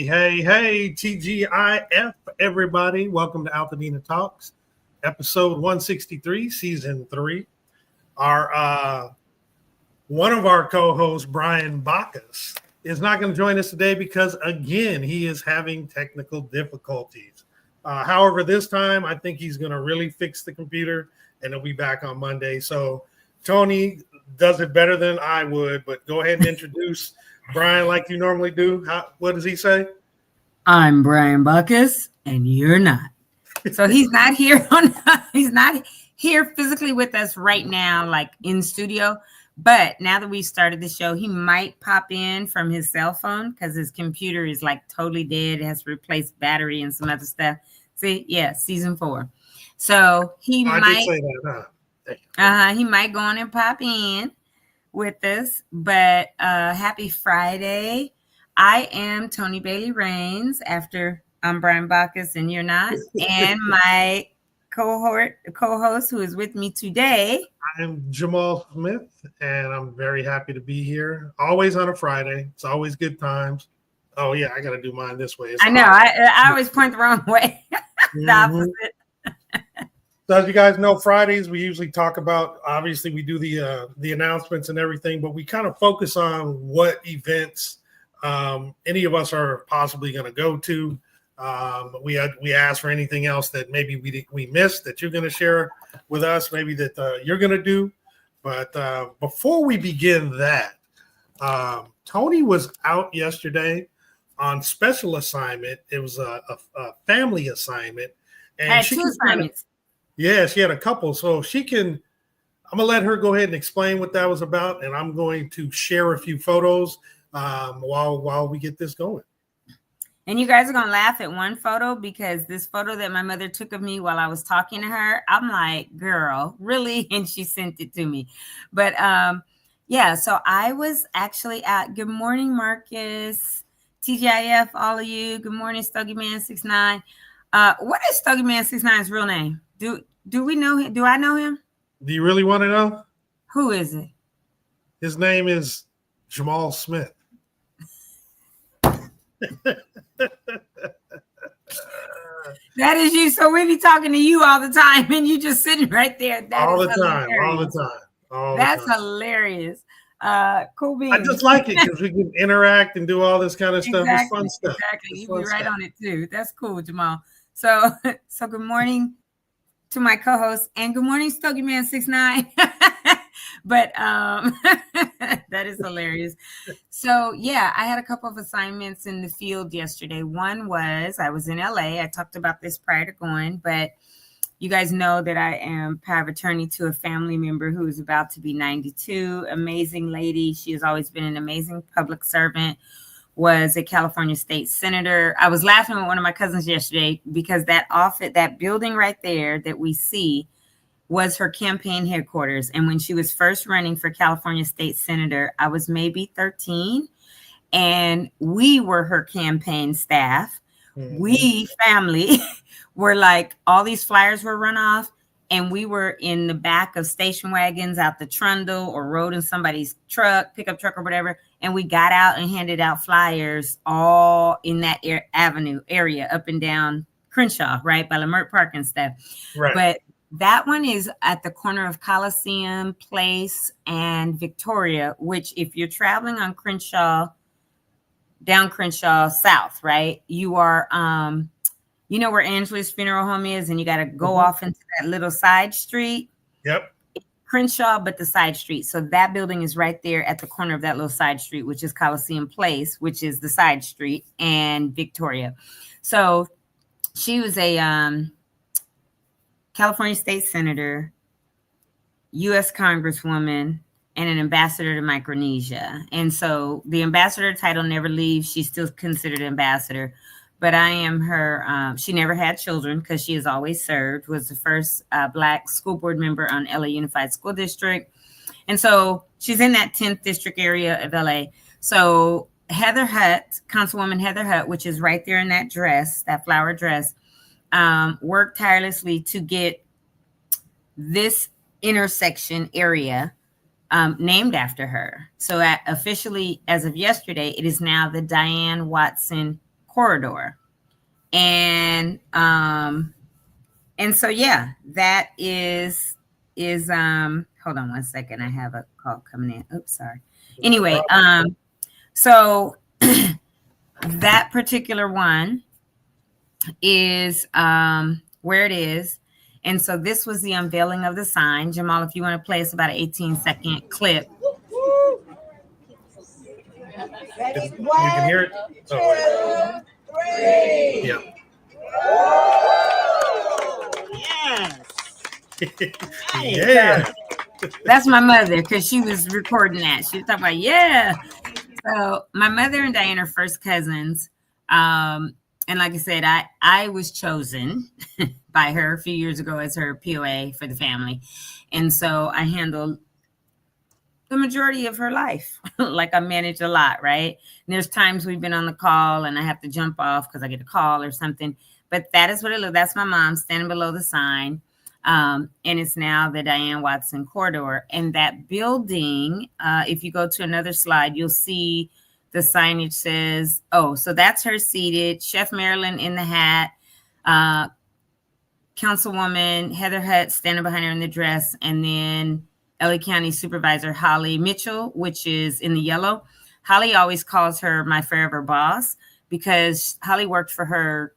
Hey, TGIF, everybody. Welcome to AltadenaTalks, episode 163, season 3. One of our co-hosts, Brian Bacchus, is not going to join us today because, again, he is having technical difficulties. However, this time, I think he's going to really fix the computer, and he'll be back on Monday. So, Tony does it better than I would, but go ahead and introduce Brian like you normally do. What does he say? I'm Brian Bacchus, and you're not. So he's not here he's not here physically with us right now, like in studio. But now that we started the show, he might pop in from his cell phone because his computer is like totally dead. It has to replace battery and some other stuff. See, yeah, season 4. So he might say that, he might go on and pop in with us. But happy Friday. I am Tony Bailey Rains after I'm Brian Bacchus and you're not. And my co-host who is with me today. I'm Jamal Smith, and I'm very happy to be here. Always on a Friday. It's always good times. Oh, yeah, I got to do mine this way. I know. I always point the wrong way. The opposite. So as you guys know, Fridays, we usually talk about, obviously, we do the announcements and everything, but we kind of focus on what events any of us are possibly going to go to. We ask for anything else that maybe we missed that you're going to share with us, maybe that you're going to do. But before we begin that, Tony was out yesterday on special assignment. It was a family assignment. And I had 2 assignments. She had a couple. So I'm going to let her go ahead and explain what that was about. And I'm going to share a few photos while we get this going. And you guys are going to laugh at one photo because this photo that my mother took of me while I was talking to her, I'm like, girl, really? And she sent it to me. But so I was actually at, good morning, Marcus, TGIF, all of you. Good morning, Stogie Man 69. What is Stogie Man 69's real name? Do we know him? Do I know him? Do you really want to know? Who is it? His name is Jamal Smith. That is you. So we be talking to you all the time, and you just sitting right there. All the time. That's hilarious. Cool beans. I just like it because we can interact and do all this kind of stuff. It's fun stuff. Exactly. You be right on it too. That's cool, Jamal. So good morning to my co-host, and good morning, Stogie Man 69. But that is hilarious. So yeah, I had a couple of assignments in the field yesterday. One was I was in LA. I talked about this prior to going, but you guys know that I am power of attorney to a family member who is about to be 92. Amazing lady. She has always been an amazing public servant. Was a California state senator. I was laughing with one of my cousins yesterday because that building right there that we see was her campaign headquarters. And when she was first running for California state senator, I was maybe 13, and we were her campaign staff. Mm-hmm. We family were like, all these flyers were run off, and we were in the back of station wagons out the trundle or rode in somebody's pickup truck or whatever. And we got out and handed out flyers all in that avenue area up and down Crenshaw, right by Lamert Park and stuff. Right. But that one is at the corner of Coliseum Place and Victoria, which if you're traveling on Crenshaw, down Crenshaw South, right, you are, you know where Angela's funeral home is, and you got to go off into that little side street. Yep. Crenshaw, but the side street. So that building is right there at the corner of that little side street, which is Coliseum Place, which is the side street, and Victoria. So she was a California state senator, U.S. Congresswoman, and an ambassador to Micronesia. And so the ambassador title never leaves. She's still considered ambassador. But I am her, she never had children because she has always served, was the first Black school board member on LA Unified School District. And so she's in that 10th district area of LA. So Heather Hutt, Councilwoman Heather Hutt, which is right there in that dress, that flower dress, worked tirelessly to get this intersection area named after her. So officially, as of yesterday, it is now the Diane Watson corridor. And so yeah, that is hold on one second. I have a call coming in. Oops, sorry. Anyway, so that particular one is where it is. And so this was the unveiling of the sign. Jamal, if you want to play, it's about an 18-second clip. You can hear it? Oh, wait. Yeah. Yeah. That's my mother, because she was recording that. She was talking about, yeah. So my mother and Diane are first cousins. And like I said, I was chosen by her a few years ago as her POA for the family. And so I handled the majority of her life. Like I managed a lot, right? And there's times we've been on the call and I have to jump off because I get a call or something. But that is what it looks. That's my mom standing below the sign. And it's now the Diane Watson corridor. And that building, if you go to another slide, you'll see the signage says, oh, so that's her seated. Chef Marilyn in the hat. Councilwoman Heather Hutt standing behind her in the dress. And then LA County Supervisor Holly Mitchell, which is in the yellow. Holly always calls her my forever boss because Holly worked for her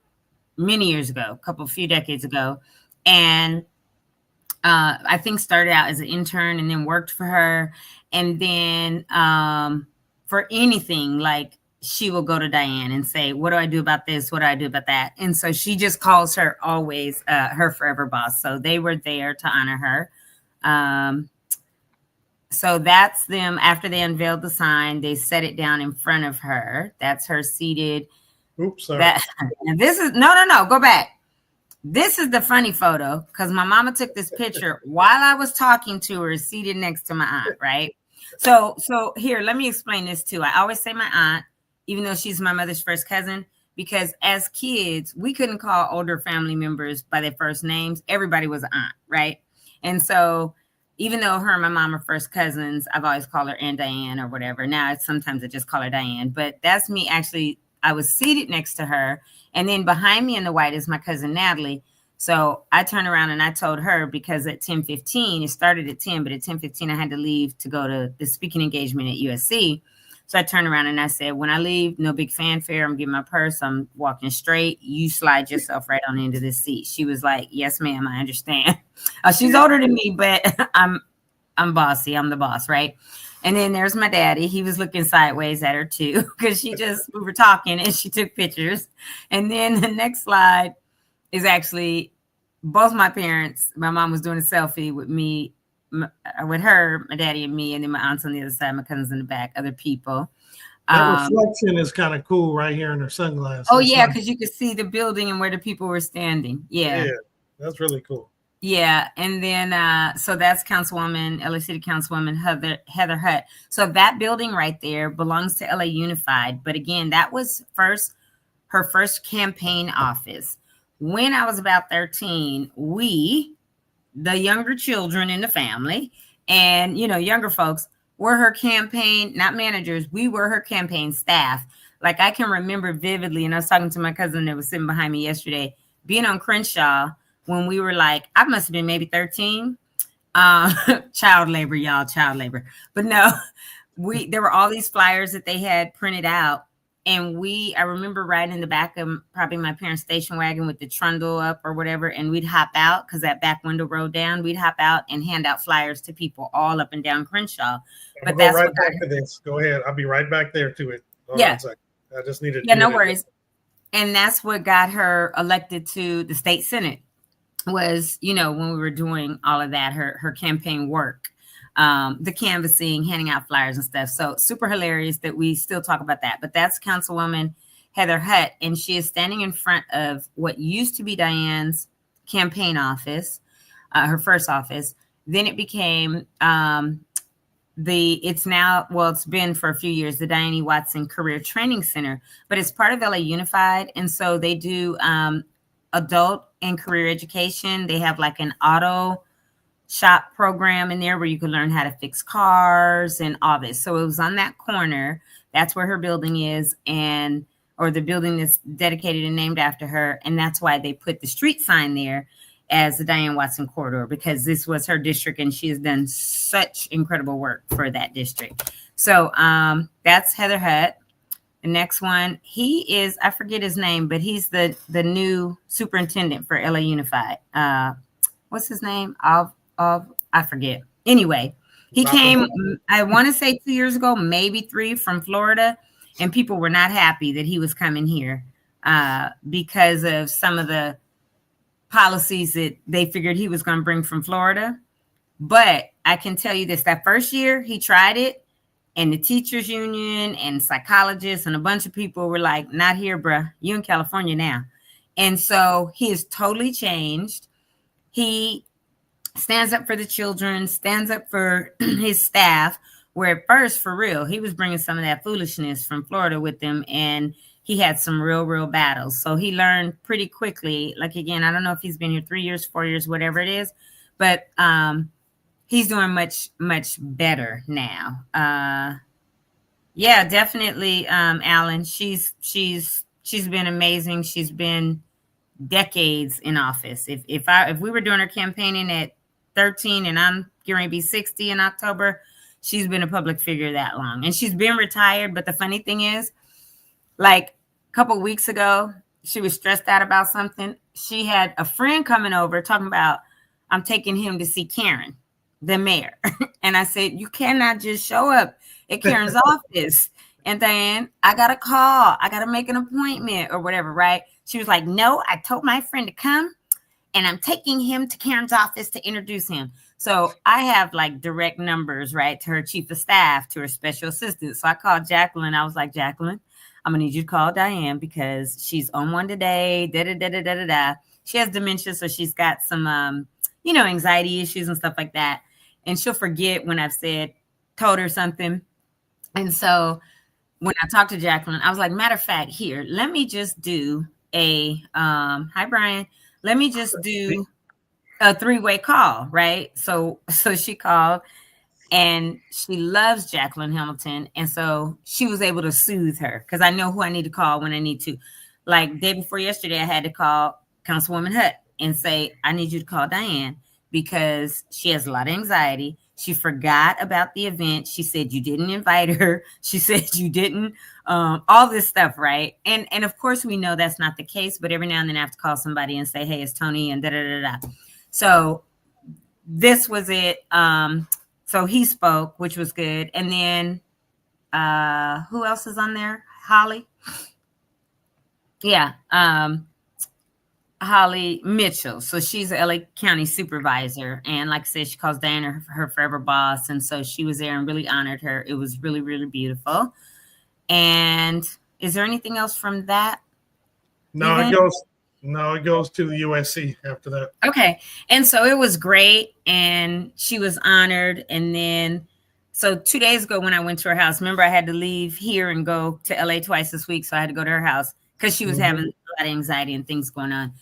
many years ago, few decades ago. And I think started out as an intern and then worked for her. And then for anything, like she will go to Diane and say, what do I do about this? What do I do about that? And so she just calls her always her forever boss. So they were there to honor her. So that's them. After they unveiled the sign, they set it down in front of her. That's her seated. Oops, sorry. And this is, no, go back. This is the funny photo because my mama took this picture while I was talking to her, seated next to my aunt, right? So here, let me explain this too. I always say my aunt, even though she's my mother's first cousin, because as kids, we couldn't call older family members by their first names. Everybody was an aunt, right? And so even though her and my mom are first cousins, I've always called her Aunt Diane or whatever. Now, sometimes I just call her Diane, but that's me actually. I was seated next to her. And then behind me in the white is my cousin Natalie. So I turned around and I told her, because at 10:15, it started at 10, but at 10:15, I had to leave to go to the speaking engagement at USC. So I turned around and I said, when I leave, no big fanfare. I'm getting my purse. I'm walking straight. You slide yourself right on into this seat. She was like, yes, ma'am, I understand. She's older than me, but I'm bossy. I'm the boss, right? And then there's my daddy. He was looking sideways at her too, because we were talking and she took pictures. And then the next slide is actually both my parents. My mom was doing a selfie with me, with her, my daddy and me, and then my aunts on the other side, my cousins in the back, other people. That reflection is kind of cool right here in her sunglasses. Oh yeah, because you could see the building and where the people were standing. Yeah, that's really cool. Yeah, and then so that's Councilwoman, LA City Councilwoman Heather Hutt. So that building right there belongs to LA Unified. But again, that was her first campaign office. When I was about 13, we, the younger children in the family, and younger folks, were her campaign, not managers, we were her campaign staff. Like I can remember vividly, and I was talking to my cousin that was sitting behind me yesterday, being on Crenshaw when we were like, I must have been maybe 13. Child labor, y'all, child labor. But no, there were all these flyers that they had printed out. And I remember riding in the back of probably my parents' station wagon with the trundle up or whatever. And we'd hop out because that back window rolled down. We'd hop out and hand out flyers to people all up and down Crenshaw. But that's right back to this. Go ahead. I'll be right back there to it. Hold on a second. I just needed. Yeah, no worries. And that's what got her elected to the state Senate. Was, when we were doing all of that, her campaign work, the canvassing, handing out flyers and stuff. So super hilarious that we still talk about that. But that's Councilwoman Heather Hutt, and she is standing in front of what used to be Diane's campaign office, her first office. Then it became it's been for a few years, the Diane E. Watson Career Training Center, but it's part of LA Unified. And so they do adult and career education. They have like an auto shop program in there where you can learn how to fix cars and all this. So it was on that corner. That's where her building is. And or the building that's dedicated and named after her. And that's why they put the street sign there as the Diane Watson corridor, because this was her district and she has done such incredible work for that district. So that's Heather Hutt. The next one, he is, I forget his name, but he's the new superintendent for LA Unified. What's his name? I forget. Anyway, he came, I want to say 2 years ago, maybe 3, from Florida, and people were not happy that he was coming here because of some of the policies that they figured he was going to bring from Florida. But I can tell you this, that first year he tried it, and the teachers union and psychologists and a bunch of people were like, not here, bruh. You in California now. And so he has totally changed. He stands up for the children, stands up for his staff, where at first, for real, he was bringing some of that foolishness from Florida with him, and he had some real battles. So he learned pretty quickly. Like, again, I don't know if he's been here 3 years, 4 years, whatever it is, but he's doing much better now. Yeah, definitely, Alan. She's been amazing. She's been decades in office. If we were doing her campaigning at 13 and I'm going to be 60 in October, she's been a public figure that long, and she's been retired. But the funny thing is, like a couple of weeks ago, she was stressed out about something. She had a friend coming over talking about, I'm taking him to see Karen, the mayor. And I said, you cannot just show up at Karen's office and then I got to call, I got to make an appointment or whatever, right? She was like, no, I told my friend to come and I'm taking him to Karen's office to introduce him. So I have like direct numbers, right, to her chief of staff, to her special assistant. So I called Jacqueline. I was like, Jacqueline, I'm gonna need you to call Diane because she's on one today. She has dementia, so she's got some, anxiety issues and stuff like that. And she'll forget when I've told her something. And so when I talked to Jacqueline, I was like, matter of fact, here, let me just do hi, Brian. Let me just do a 3-way call, right? So she called, and she loves Jacqueline Hamilton. And so she was able to soothe her because I know who I need to call when I need to. Like day before yesterday, I had to call Councilwoman Hutt and say, I need you to call Diane because she has a lot of anxiety. She forgot about the event. She said you didn't invite her. She said you didn't, all this stuff, right? And of course, we know that's not the case, but every now and then I have to call somebody and say, hey, it's Tony and da-da-da-da. So this was it. So he spoke, which was good. And then who else is on there? Holly. Yeah. Holly Mitchell. So she's a LA County supervisor. And like I said, she calls Diana her forever boss. And so she was there and really honored her. It was really, really beautiful. And is there anything else from that? No, it goes to the USC after that. Okay. And so it was great. And she was honored. And then, so 2 days ago when I went to her house, remember I had to leave here and go to LA twice this week. So I had to go to her house because she was having a lot of anxiety and things going on.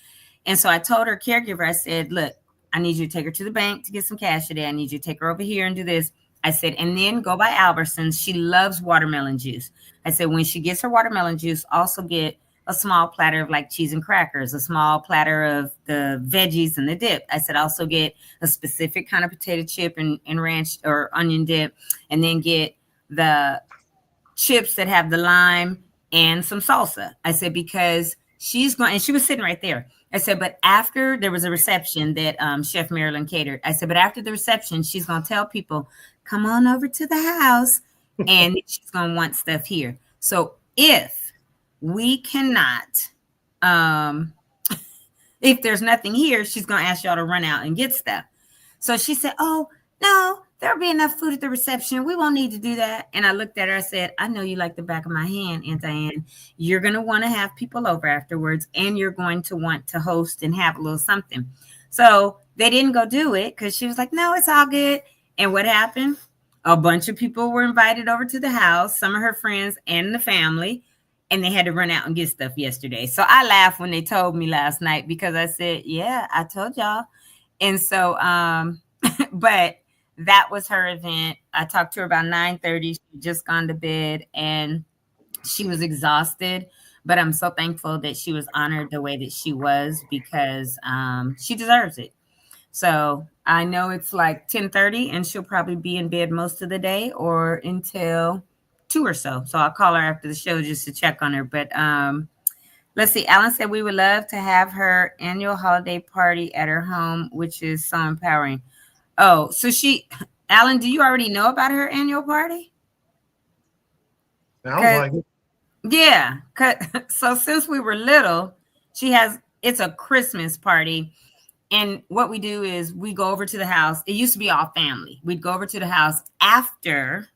And so I told her caregiver, I said, look, I need you to take her to the bank to get some cash today. I need you to take her over here and do this. I said, and then go by Albertsons. She loves watermelon juice. I said, when she gets her watermelon juice, also get a small platter of like cheese and crackers, a small platter of the veggies and the dip. I said, also get a specific kind of potato chip and ranch or onion dip, and then get the chips that have the lime and some salsa. I said, because she's going, and she was sitting right there. I said, but after there was a reception that Chef Marilyn catered. I said, but after the reception, she's going to tell people, come on over to the house, and she's going to want stuff here. So if we cannot, if there's nothing here, she's going to ask y'all to run out and get stuff. So she said, oh, no, there'll be enough food at the reception. We won't need to do that. And I looked at her, I said, I know you like the back of my hand, Aunt Diane. You're going to want to have people over afterwards, and you're going to want to host and have a little something. So they didn't go do it because she was like, no, it's all good. And what happened? A bunch of people were invited over to the house, some of her friends and the family, and they had to run out and get stuff yesterday. So I laughed when they told me last night because I said, yeah, I told y'all. And so, but that was her event. I talked to her about 9:30. She had just gone to bed and she was exhausted. But I'm so thankful that she was honored the way that she was, because she deserves it. So I know it's like 10:30 and she'll probably be in bed most of the day or until 2 or so. So I'll call her after the show just to check on her. But let's see. Alan said we would love to have her annual holiday party at her home, which is so empowering. Oh, so Alan, do you already know about her annual party? Sounds like it. Yeah. So since we were little, it's a Christmas party. And what we do is we go over to the house. It used to be all family. We'd go over to the house after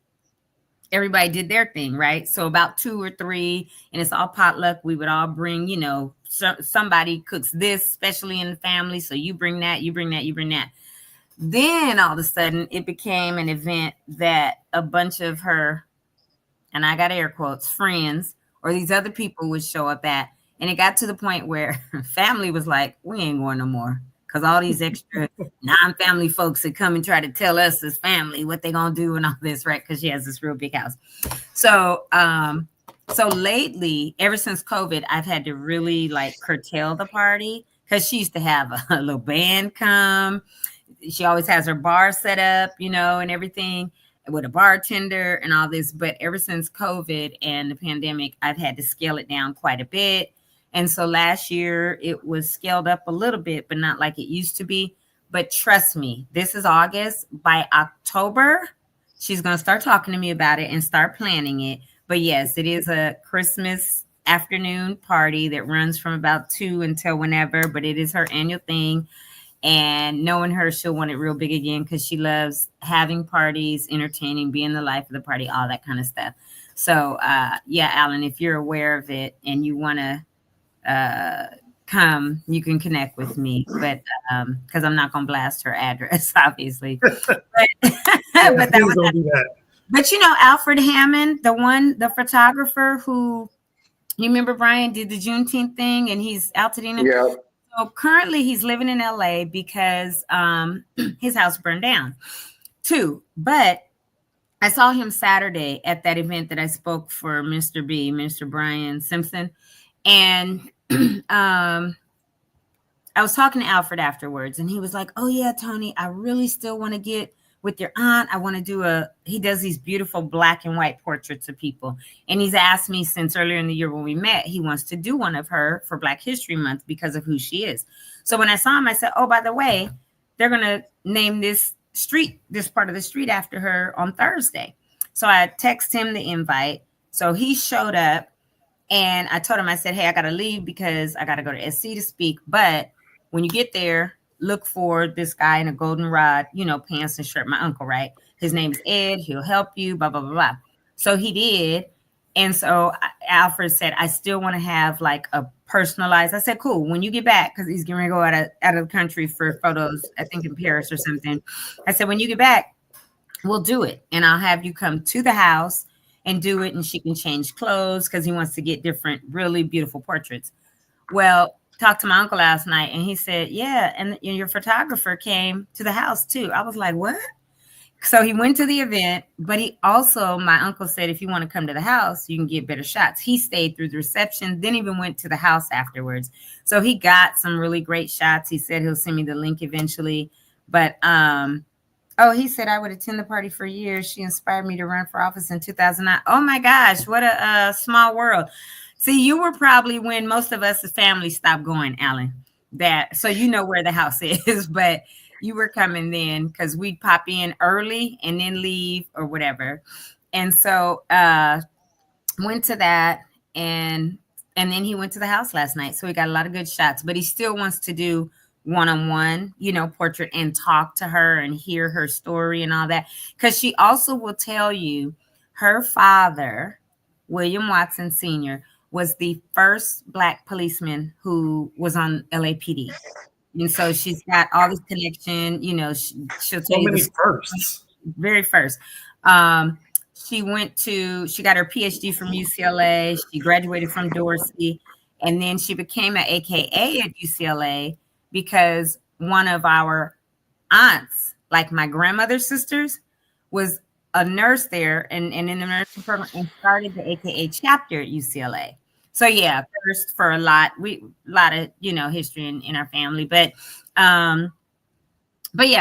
everybody did their thing, right? So about 2 or 3, and it's all potluck. We would all bring, somebody cooks this, especially in the family. So you bring that, you bring that, you bring that. Then all of a sudden it became an event that a bunch of her, and I got air quotes, friends or these other people would show up at. And it got to the point where family was like, we ain't going no more. Because all these extra non-family folks that come and try to tell us as family what they gonna do and all this, right? Because she has this real big house. So so lately, ever since COVID, I've had to really like curtail the party, because she used to have a little band come. She always has her bar set up, and everything, with a bartender and all this. But ever since COVID and the pandemic, I've had to scale it down quite a bit. And so last year it was scaled up a little bit, but not like it used to be. But trust me, this is August. By October, she's going to start talking to me about it and start planning it. But yes, it is a Christmas afternoon party that runs from about 2 until whenever, but it is her annual thing. And knowing her, she'll want it real big again, because she loves having parties, entertaining, being the life of the party, all that kind of stuff. So yeah, Alan, if you're aware of it and you want to come, you can connect with me, but because I'm not gonna blast her address, obviously. But Alfred Hammond, the photographer who, you remember Brian did the Juneteenth thing, and he's Altadena. Yeah. So currently he's living in LA because his house burned down too. But I saw him Saturday at that event that I spoke for Mr. Brian Simpson. And I was talking to Alfred afterwards, and he was like, oh yeah, Tony, I really still want to get with your aunt. I want to do he does these beautiful black and white portraits of people. And he's asked me since earlier in the year when we met, he wants to do one of her for Black History Month because of who she is. So when I saw him, I said, oh, by the way, they're going to name this part of the street after her on Thursday. So I texted him the invite. So he showed up. And I told him, I said, hey, I got to leave because I got to go to SC to speak. But when you get there, look for this guy in a goldenrod, pants and shirt, my uncle, right? His name's Ed. He'll help you, blah, blah, blah, blah. So he did. And so Alfred said, I still want to have like a personalized. I said, cool. When you get back, because he's going to go out of the country for photos, I think in Paris or something. I said, when you get back, we'll do it. And I'll have you come to the house and do it, and she can change clothes, because he wants to get different, really beautiful portraits. Well, talked to my uncle last night, and he said, yeah, and your photographer came to the house too. I was like, what? So he went to the event, but he also, my uncle said, if you want to come to the house, you can get better shots. He stayed through the reception, then even went to the house afterwards. So he got some really great shots. He said he'll send me the link eventually. But oh, he said, I would attend the party for years. She inspired me to run for office in 2009. Oh my gosh, what a small world. See, you were probably when most of us as family stopped going, Alan. So you know where the house is, but you were coming then, because we'd pop in early and then leave or whatever. And so went to that, and then he went to the house last night. So he got a lot of good shots, but he still wants to do one-on-one, portrait, and talk to her and hear her story and all that. Because she also will tell you her father, William Watson Sr., was the first Black policeman who was on LAPD. And so she's got all this connection, she'll tell you many firsts. Very first. She got her PhD from UCLA. She graduated from Dorsey, and then she became an AKA at UCLA because one of our aunts, like my grandmother's sisters, was a nurse there and in the nursing program, and started the AKA chapter at UCLA. So yeah, first for a lot of, history in our family, but yeah,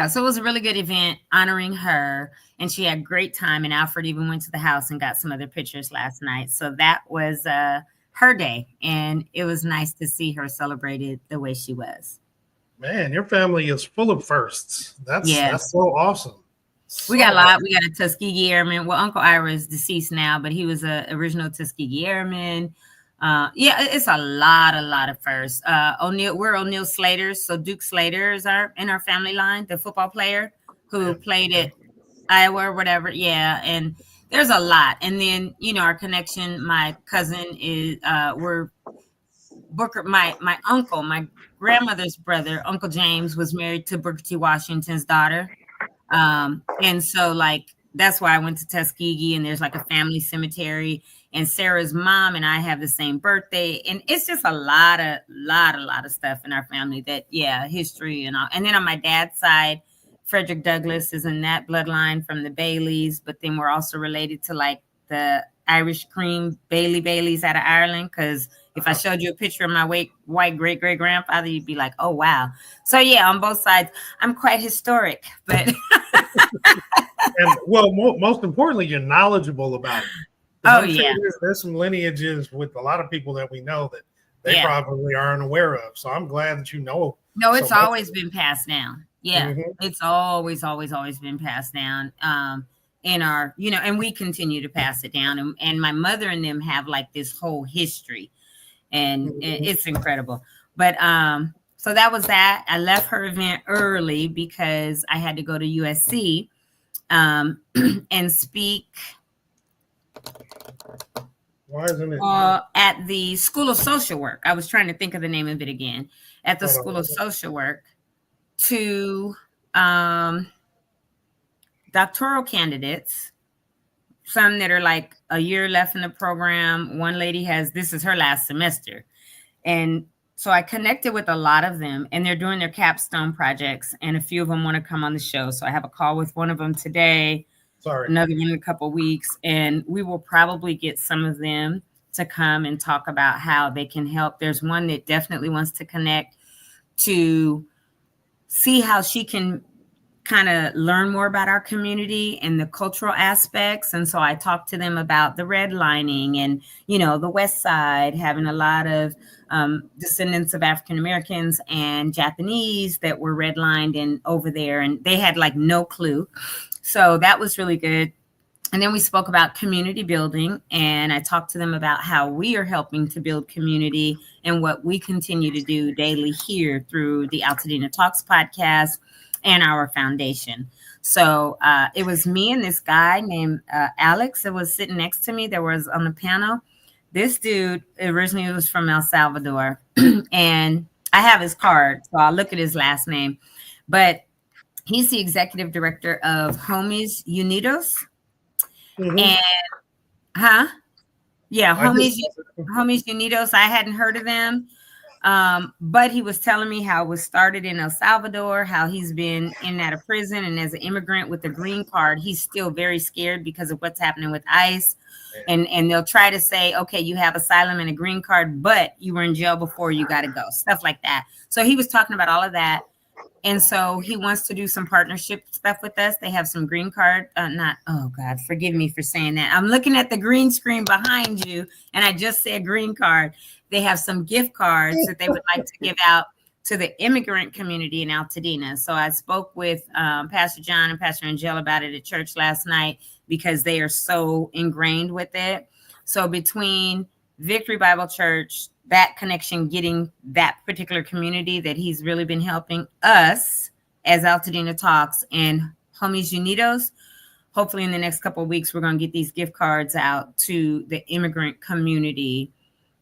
so it was a really good event honoring her, and she had a great time. And Alfred even went to the house and got some other pictures last night. So that was her day, and it was nice to see her celebrated the way she was. Man, your family is full of firsts. That's so awesome. We got a lot. We got a Tuskegee Airman. Well, Uncle Ira is deceased now, but he was a original Tuskegee Airman. Yeah, it's a lot of firsts. We're O'Neill Slaters, so Duke Slater is in our family line, the football player who played at Iowa or whatever. Yeah, and there's a lot. And then our connection. My cousin is we're Booker. My uncle, my grandmother's brother, Uncle James, was married to Booker T. Washington's daughter. And so that's why I went to Tuskegee, and there's like a family cemetery, and Sarah's mom and I have the same birthday. And it's just a lot of stuff in our family that, history and all. And then on my dad's side, Frederick Douglass is in that bloodline from the Baileys, but then we're also related to like the Irish cream Baileys out of Ireland. Cause if I showed you a picture of my white great grandfather, you'd be like, oh, wow. So yeah, on both sides, I'm quite historic, but. And most importantly, you're knowledgeable about it. Yeah. There's some lineages with a lot of people that we know that they probably aren't aware of. So I'm glad that you know. No, it's always been passed down. Yeah, It's always been passed down. In our, and we continue to pass it down. And my mother and them have like this whole history, and it's incredible. But so that was that. I left her event early because I had to go to USC and speak. Why isn't it? At the School of Social Work. I was trying to think of the name of it again. At the School of Social Work to doctoral candidates, some that are like a year left in the program. One lady this is her last semester. And so I connected with a lot of them, and they're doing their capstone projects, and a few of them want to come on the show. So I have a call with one of them today. Another one in a couple of weeks, and we will probably get some of them to come and talk about how they can help. There's one that definitely wants to connect to see how she can kind of learn more about our community and the cultural aspects. And so I talked to them about the redlining and, the West Side having a lot of descendants of African Americans and Japanese that were redlined and over there, and they had like no clue. So that was really good. And then we spoke about community building, and I talked to them about how we are helping to build community and what we continue to do daily here through the AltadenaTalks podcast and our foundation. So it was me and this guy named Alex that was sitting next to me that was on the panel. This dude originally was from El Salvador, and I have his card, so I'll look at his last name. But he's the executive director of Homies Unidos. And Homies Unidos. I hadn't heard of them. But he was telling me how it was started in El Salvador, how he's been in and out of prison, and as an immigrant with a green card, he's still very scared because of what's happening with ICE. And they'll try to say, okay, you have asylum and a green card, but you were in jail before, you got to go, stuff like that. So he was talking about all of that. And so he wants to do some partnership stuff with us. They have some green card, oh God, forgive me for saying that. I'm looking at the green screen behind you, and I just said green card. They have some gift cards that they would like to give out to the immigrant community in Altadena. So I spoke with Pastor John and Pastor Angel about it at church last night because they are so ingrained with it. So between Victory Bible Church, that connection, getting that particular community that he's really been helping us as AltadenaTalks and Homies Unidos, hopefully in the next couple of weeks, we're going to get these gift cards out to the immigrant community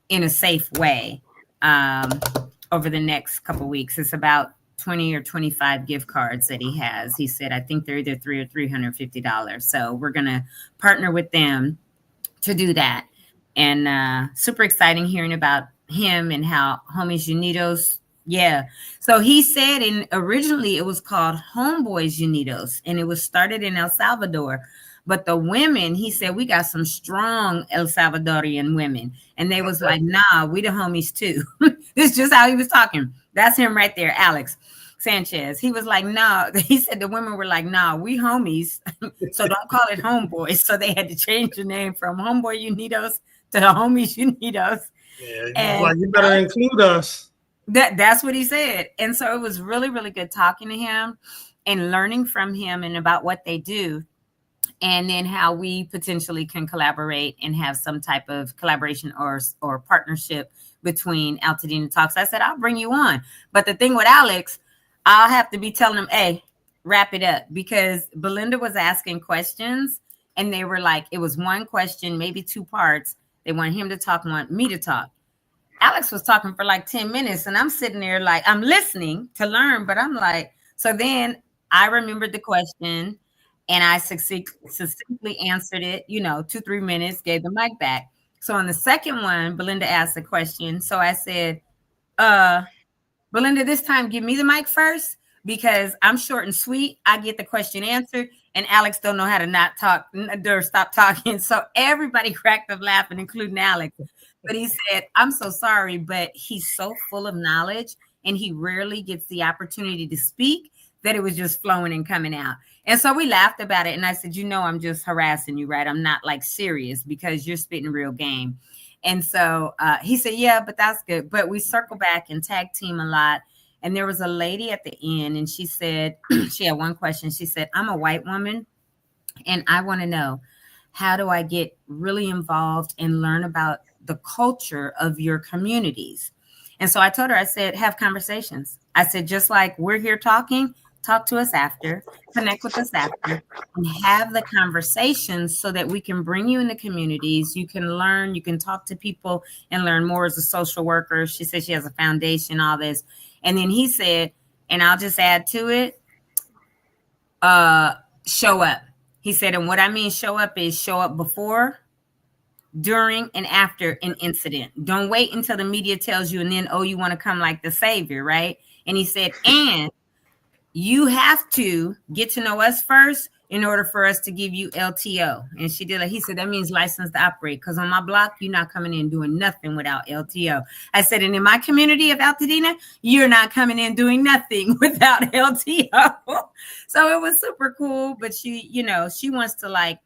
in a safe way over the next couple of weeks. It's about 20 or 25 gift cards that he has. He said, I think they're either $300 or $350. So we're going to partner with them to do that. And super exciting hearing about him and how Homies Unidos. Yeah. So he said, and originally it was called Homeboys Unidos, and it was started in El Salvador. But the women, he said, we got some strong El Salvadorian women. And they was like, nah, we the homies too. This is just how he was talking. That's him right there, Alex Sanchez. He was like, nah. He said the women were like, nah, we homies. So don't call it homeboys. So they had to change the name from Homeboy Unidos to the Homies Unidos. Yeah, and like, you better include us. That's what he said. And so it was really, really good talking to him and learning from him and about what they do. And then how we potentially can collaborate and have some type of collaboration or partnership between AltadenaTalks. I said, I'll bring you on. But the thing with Alex, I'll have to be telling him, hey, wrap it up. Because Belinda was asking questions and they were like, it was one question, maybe two parts. They want him to talk, want me to talk. Alex was talking for like 10 minutes and I'm sitting there like, I'm listening to learn, but I'm like, so then I remembered the question. And I succinctly answered it, 2-3 minutes, gave the mic back. So on the second one, Belinda asked a question. So I said, Belinda, this time give me the mic first because I'm short and sweet. I get the question answered and Alex don't know how to not talk or stop talking. So everybody cracked up laughing, including Alex. But he said, I'm so sorry, but he's so full of knowledge and he rarely gets the opportunity to speak that it was just flowing and coming out. And so we laughed about it. And I said, I'm just harassing you, right? I'm not like serious because you're spitting real game. And so he said, yeah, but that's good. But we circle back and tag team a lot. And there was a lady at the end and she said, she had one question. She said, I'm a white woman and I want to know, how do I get really involved and learn about the culture of your communities? And so I told her, I said, have conversations. I said, just like we're here talking, talk to us after, connect with us after, and have the conversations so that we can bring you in the communities. You can learn, you can talk to people and learn more as a social worker. She said she has a foundation, all this. And then he said, and I'll just add to it, show up. He said, and what I mean show up is show up before, during, and after an incident. Don't wait until the media tells you and then, you want to come like the savior, right? And he said, and you have to get to know us first in order for us to give you LTO. And she did. He said, that means license to operate. Because on my block, you're not coming in doing nothing without LTO. I said, and in my community of Altadena, you're not coming in doing nothing without LTO. So it was super cool. But she, she wants to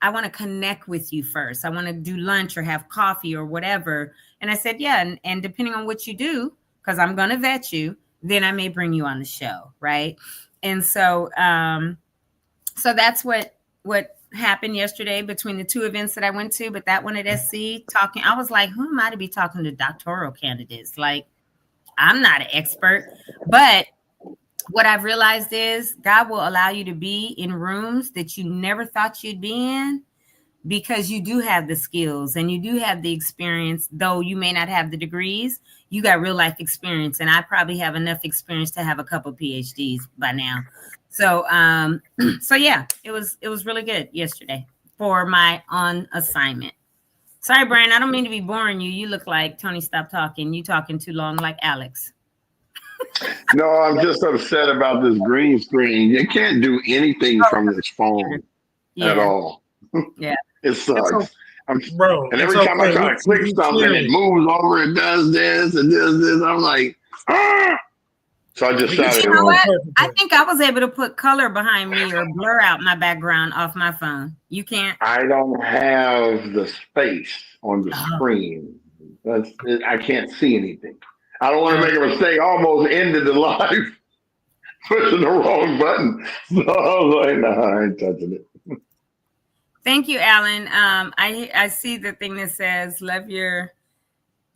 I want to connect with you first. I want to do lunch or have coffee or whatever. And I said, yeah. And depending on what you do, because I'm going to vet you, then I may bring you on the show. Right. And so, so that's what happened yesterday between the two events that I went to, but that one at SC talking, I was like, who am I to be talking to doctoral candidates? Like, I'm not an expert, but what I've realized is God will allow you to be in rooms that you never thought you'd be in because you do have the skills and you do have the experience, though you may not have the degrees, you got real life experience. And I probably have enough experience to have a couple of PhDs by now. So, so yeah, it was really good yesterday for my on assignment. Sorry, Brian, I don't mean to be boring you. You look like Tony, stop talking. You talking too long like Alex. No, I'm just upset about this green screen. You can't do anything from this phone at all. Yeah. It sucks. Bro, and every time I try to click something, it moves over, it does this and this. I'm like, ah! So I just shot it. You know what? I think I was able to put color behind me or blur out my background off my phone. You can't? I don't have the space on the screen. I can't see anything. I don't want to make a mistake. I almost ended the live pushing the wrong button. So I was like, nah, I ain't touching it. Thank you, Alan. I see the thing that says, love your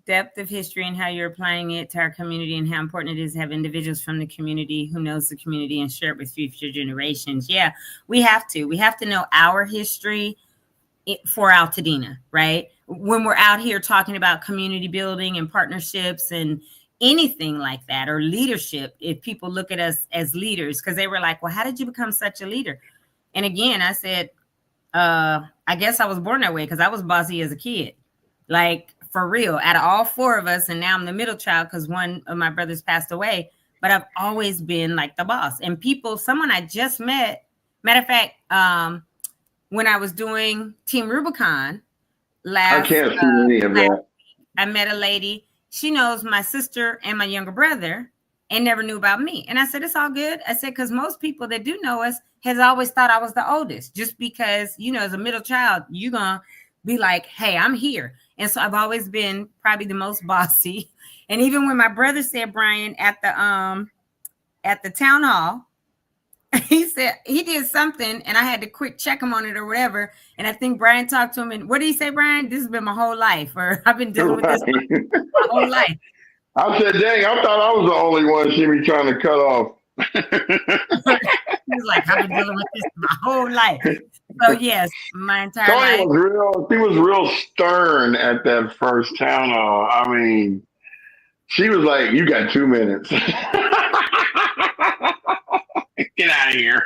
depth of history and how you're applying it to our community and how important it is to have individuals from the community who knows the community and share it with future generations. Yeah, we have to. We have to know our history for Altadena, right? When we're out here talking about community building and partnerships and anything like that, or leadership, if people look at us as leaders, because they were like, well, how did you become such a leader? And again, I said, I guess I was born that way because I was bossy as a kid. Like, for real, out of all four of us, and now I'm the middle child because one of my brothers passed away, but I've always been like the boss. And someone I just met, matter of fact, when I was doing Team Rubicon I can't see any of that. I met a lady. She knows my sister and my younger brother and never knew about me. And I said, it's all good. I said, because most people that do know us has always thought I was the oldest, just because, you know, as a middle child, you're going to be like, hey, I'm here. And so I've always been probably the most bossy. And even when my brother said, Brian, at the town hall, he said he did something and I had to quick check him on it or whatever. And I think Brian talked to him and what did he say, Brian? This has been my whole life, or I've been dealing with this my whole life. I said, dang, I thought I was the only one she be trying to cut off. He was like, I've been dealing with this my whole life. So yes, my entire life. She was real stern at that first town hall. I mean, she was like, you got 2 minutes. Get out of here.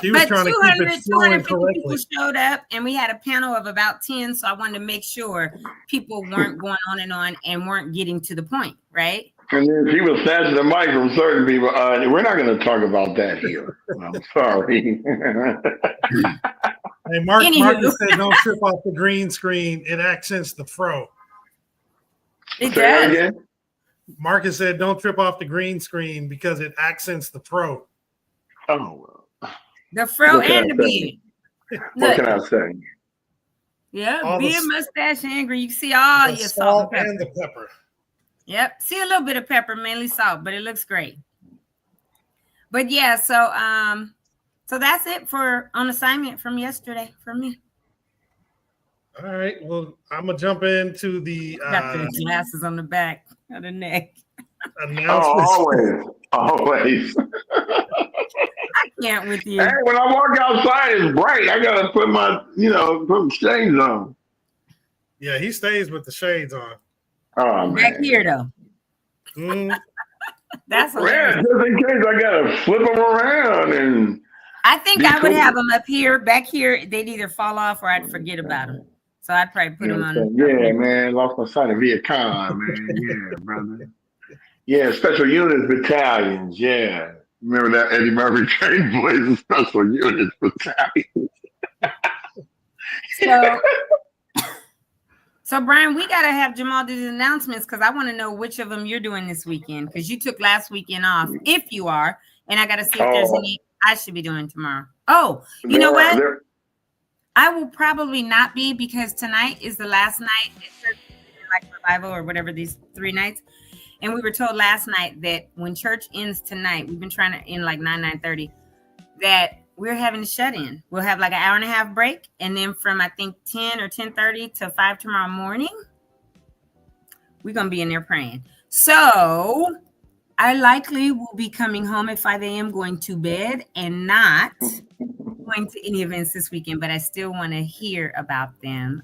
She was trying to keep it flowing 250 people showed up and we had a panel of about 10. So I wanted to make sure people weren't going on and weren't getting to the point, right? And then she was snatching the mic from certain people. We're not going to talk about that here. I'm sorry. Hey, Marcus said don't trip off the green screen. It accents the fro. It does. Again? Marcus said don't trip off the green screen because it accents the fro. Oh, the fro and the beard. What can I say? Yeah, beard, mustache, angry. You see all your salt and the pepper. Yep, see a little bit of pepper, mainly salt, but it looks great. But yeah, so that's it for on assignment from yesterday for me. All right, well, I'm gonna jump into the got the glasses on the back of the neck. Announcements. Always. I can't with you. Hey, when I walk outside, it's bright. I gotta put my, put shades on. Yeah, he stays with the shades on. Oh man. Back here though. That's hilarious. Just in case I gotta flip them around and. I think I would have them up here. Back here, they'd either fall off or I'd forget about them. So I'd probably put them on. Yeah, man, lost my sight of Vietcong, man. Yeah, brother. Yeah, special units battalions. Yeah. Remember that Eddie Murphy trained boys and special units battalions. So Brian, we gotta have Jamal do the announcements because I want to know which of them you're doing this weekend because you took last weekend off, if you are, and I gotta see if there's any I should be doing tomorrow. Oh, you know what? I will probably not be because tonight is the last night at like revival or whatever these 3 nights. And we were told last night that when church ends tonight, we've been trying to end like 9:30, that we're having a shut-in. We'll have like an hour and a half break. And then from, I think, 10 or 10:30 to 5 tomorrow morning, we're going to be in there praying. So I likely will be coming home at 5 a.m., going to bed and not going to any events this weekend, but I still want to hear about them.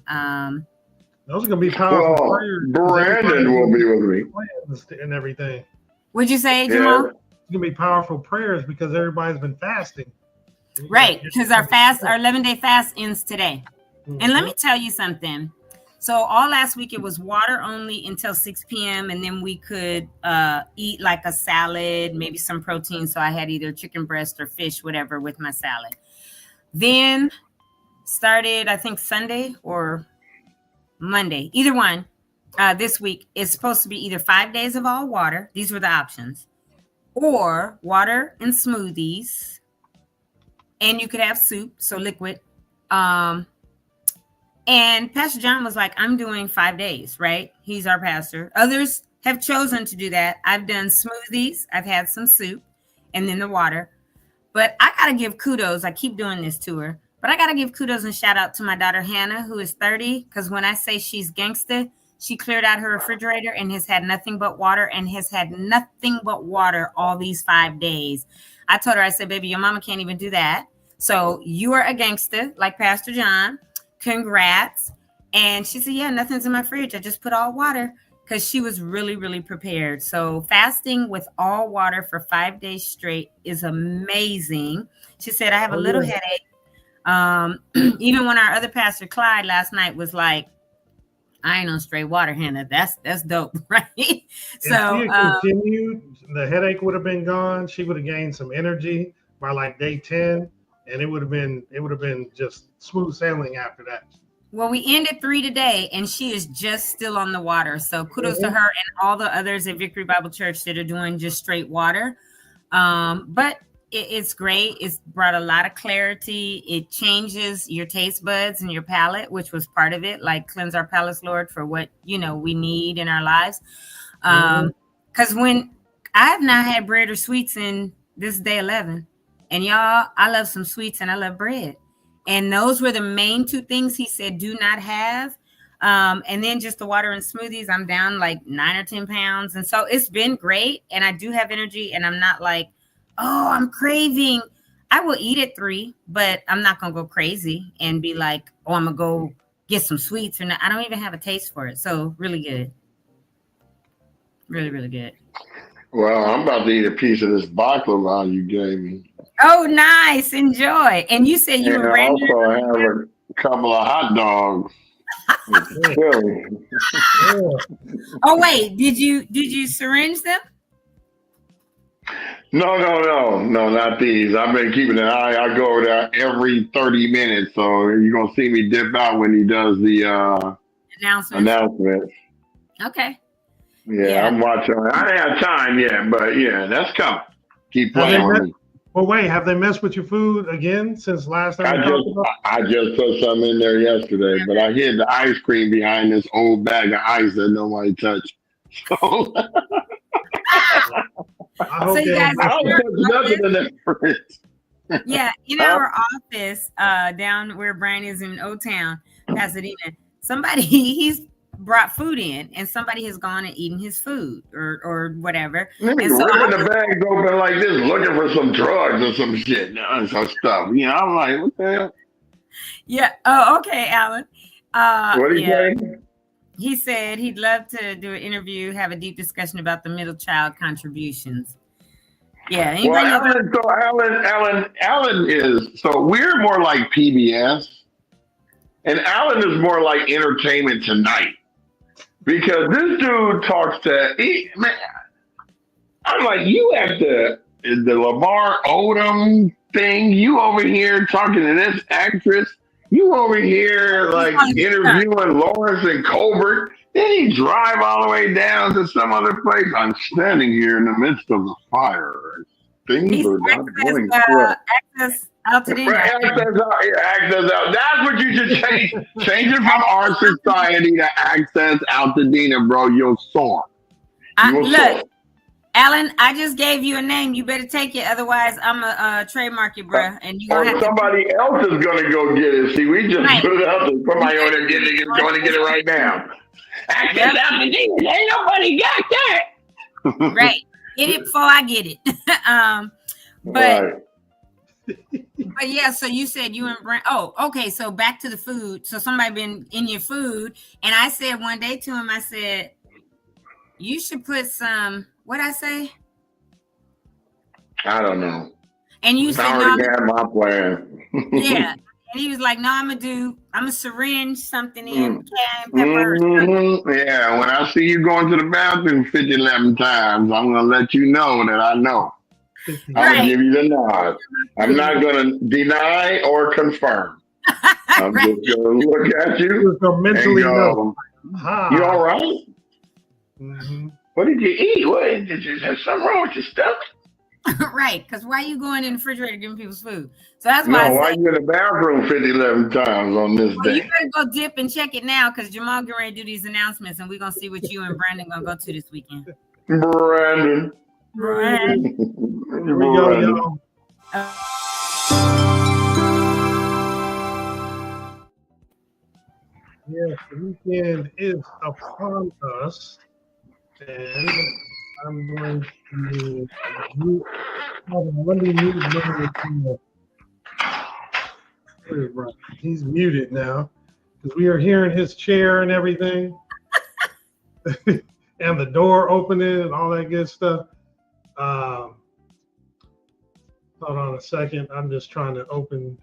Those are going to be powerful prayers. Brandon will be with me. And everything. What'd you say, Jamal? It's going to be powerful prayers because everybody's been fasting. Right, because our 11-day fast ends today. Mm-hmm. And let me tell you something. So all last week, it was water only until 6 p.m. And then we could eat like a salad, maybe some protein. So I had either chicken breast or fish, whatever, with my salad. Then started, I think, Sunday or Monday, either one. This week is supposed to be either 5 days of all water. These were the options. Or water and smoothies. And you could have soup, so liquid. And Pastor John was like, I'm doing 5 days, right? He's our pastor. Others have chosen to do that. I've done smoothies. I've had some soup and then the water. But I got to give kudos. I keep doing this to her. But I got to give kudos and shout out to my daughter, Hannah, who is 30. Because when I say she's gangsta, she cleared out her refrigerator and has had nothing but water all these 5 days. I told her, I said, baby, your mama can't even do that. So you are a gangster like Pastor John. Congrats. And she said, yeah, nothing's in my fridge. I just put all water because she was really, really prepared. So fasting with all water for 5 days straight is amazing. She said, I have a little headache. Even when our other pastor, Clyde, last night was like, I ain't on straight water, Hannah. That's dope, right? So if she had continued, the headache would have been gone. She would have gained some energy by like day 10. and it would have been just smooth sailing after that. Well, we ended 3 today, and she is just still on the water. So kudos to her and all the others at Victory Bible Church that are doing just straight water. But it's great. It's brought a lot of clarity. It changes your taste buds and your palate, which was part of it. Like cleanse our palates, Lord, for what we need in our lives. Because when I have not had bread or sweets in this is day 11, and y'all, I love some sweets and I love bread. And those were the main 2 things he said do not have. And then just the water and smoothies, I'm down like 9 or 10 pounds. And so it's been great. And I do have energy, and I'm not like, oh, I'm craving. I will eat at 3, but I'm not going to go crazy and be like, oh, I'm going to go get some sweets. Or I don't even have a taste for it. So really good. Really, really good. Well, I'm about to eat a piece of this baklava you gave me. Oh, nice. Enjoy. And you said you were also have a couple of hot dogs. Oh, wait. Did you syringe them? No, not these. I've been keeping an eye. I go over there every 30 minutes, so you're gonna see me dip out when he does the announcement. Okay. Yeah, I'm watching. I didn't have time yet, but yeah, that's coming. Keep playing with me. Well, wait, have they messed with your food again since last time? I just put some in there yesterday, but I hid the ice cream behind this old bag of ice that nobody touched. So I hope you guys don't touch nothing in that fridge. Yeah, in our office down where Brian is in Old Town, Pasadena, somebody he's brought food in, and somebody has gone and eaten his food or whatever. And so ripping the bags open like this, looking for some drugs or some shit, some stuff. I'm like, what the hell? Yeah. Oh, okay, Alan. What did he say? He said he'd love to do an interview, have a deep discussion about the middle child contributions. Yeah. Alan is, so we're more like PBS, and Alan is more like Entertainment Tonight. Because this dude talks man, I'm like, you at the Lamar Odom thing, you over here talking to this actress, you over here like interviewing Lawrence and Colbert, then he drive all the way down to some other place. I'm standing here in the midst of the fire. Things are not going well. Access out. That's what you should change. Change it from our society to Access Altadena, bro. You're sore. Look, Alan, I just gave you a name. You better take it. Otherwise, I'm a trademark you, bro. And you gonna have somebody else is gonna go get it. See, we just put it out there. Somebody over there going to get it right now. Access Altadena. Ain't nobody got that. Right. Get it before I get it. But yeah, so you said you and Brent. Oh, okay. So back to the food. So somebody been in your food, and I said one day to him, I said, you should put some. What'd I say? I don't know. And you said, no. I my plan. Yeah. And he was like, no, I'm gonna syringe something in cayenne pepper. Yeah, when I see you going to the bathroom 11 times, I'm gonna let you know that I know. I'm gonna give you the nod. I'm not gonna deny or confirm. I'm just gonna look at you mentally and go, you all right? Mm-hmm. What did you eat? What did you have something wrong with your stomach? Right, because why are you going in the refrigerator giving people's food? So that's why. Why you in the bathroom 11 times on this day? You better go dip and check it now, because Jamal getting ready to do these announcements, and we're gonna see what you and Brandon gonna go to this weekend. Brandon. Here we go, y'all. Yes, the weekend is upon us, and I'm going to he's muted now because we are hearing his chair and everything, and the door opening and all that good stuff. Hold on a second. I'm just trying to open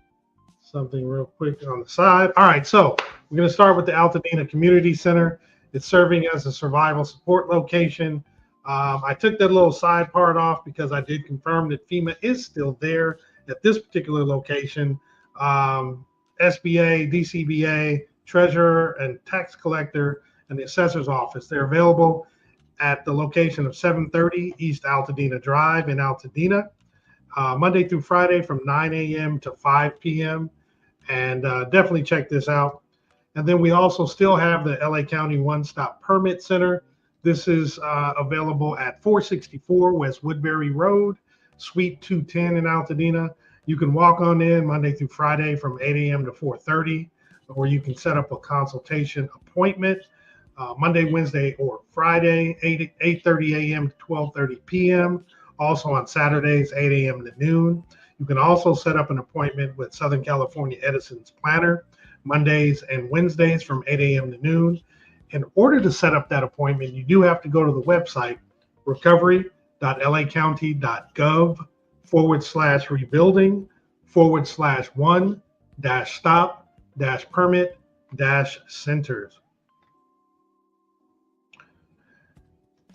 something real quick on the side. All right, so we're going to start with the Altadena Community Center. It's serving as a survival support location. I took that little side part off because I did confirm that FEMA is still there at this particular location, SBA, DCBA, treasurer, and tax collector, and the assessor's office. They're available at the location of 730 East Altadena Drive in Altadena, Monday through Friday from 9 a.m. to 5 p.m. And definitely check this out. And then we also still have the LA County One Stop Permit Center. This is available at 464 West Woodbury Road, Suite 210 in Altadena. You can walk on in Monday through Friday from 8 a.m. to 4:30, or you can set up a consultation appointment Monday, Wednesday, or Friday, 8:30 a.m. to 12:30 p.m. Also on Saturdays, 8 a.m. to noon. You can also set up an appointment with Southern California Edison's Planner Mondays and Wednesdays from 8 a.m. to noon. In order to set up that appointment, you do have to go to the website, recovery.lacountY.gov/rebuilding/one-stop-permit-centers.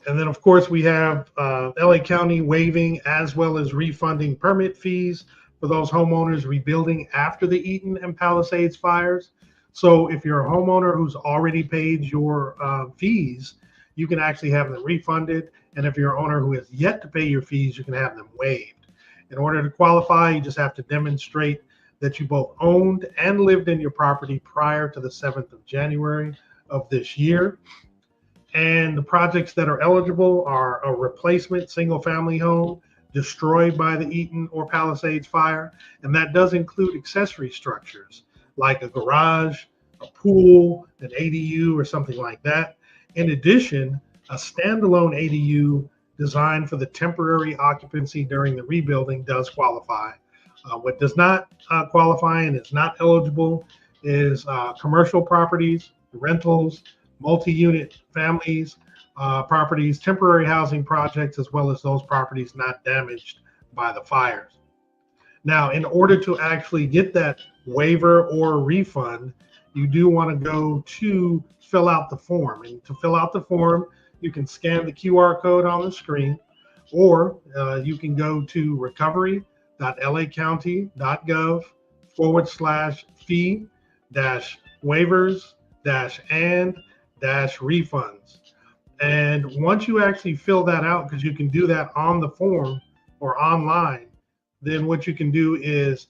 And then, of course, we have LA County waiving as well as refunding permit fees for those homeowners rebuilding after the Eaton and Palisades fires. So if you're a homeowner who's already paid your fees, you can actually have them refunded. And if you're an owner who has yet to pay your fees, you can have them waived. In order to qualify, you just have to demonstrate that you both owned and lived in your property prior to the 7th of January of this year. And the projects that are eligible are a replacement single-family home destroyed by the Eaton or Palisades fire, and that does include accessory structures like a garage, a pool, an ADU, or something like that. In addition, a standalone ADU designed for the temporary occupancy during the rebuilding does qualify. What does not qualify and is not eligible is commercial properties, rentals, multi-unit families, properties, temporary housing projects, as well as those properties not damaged by the fires. Now, in order to actually get that waiver or refund, you do want to go to fill out the form. And to fill out the form, you can scan the QR code on the screen, or you can go to recovery.lacountY.gov/fee-waivers-and-refunds. And once you actually fill that out, because you can do that on the form or online, then what you can do is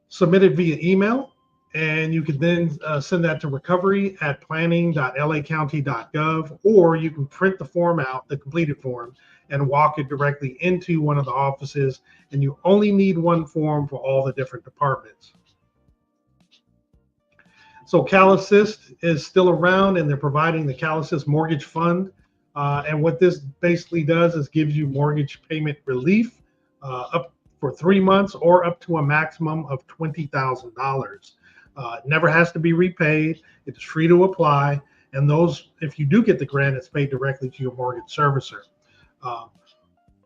submit it via email, and you can then send that to recovery@planning.lacounty.gov, or you can print the form out, the completed form, and walk it directly into one of the offices, and you only need one form for all the different departments. So CalAssist is still around, and they're providing the CalAssist Mortgage Fund. And what this basically does is gives you mortgage payment relief up for 3 months or up to a maximum of $20,000. It never has to be repaid. It's free to apply. And those, if you do get the grant, it's paid directly to your mortgage servicer.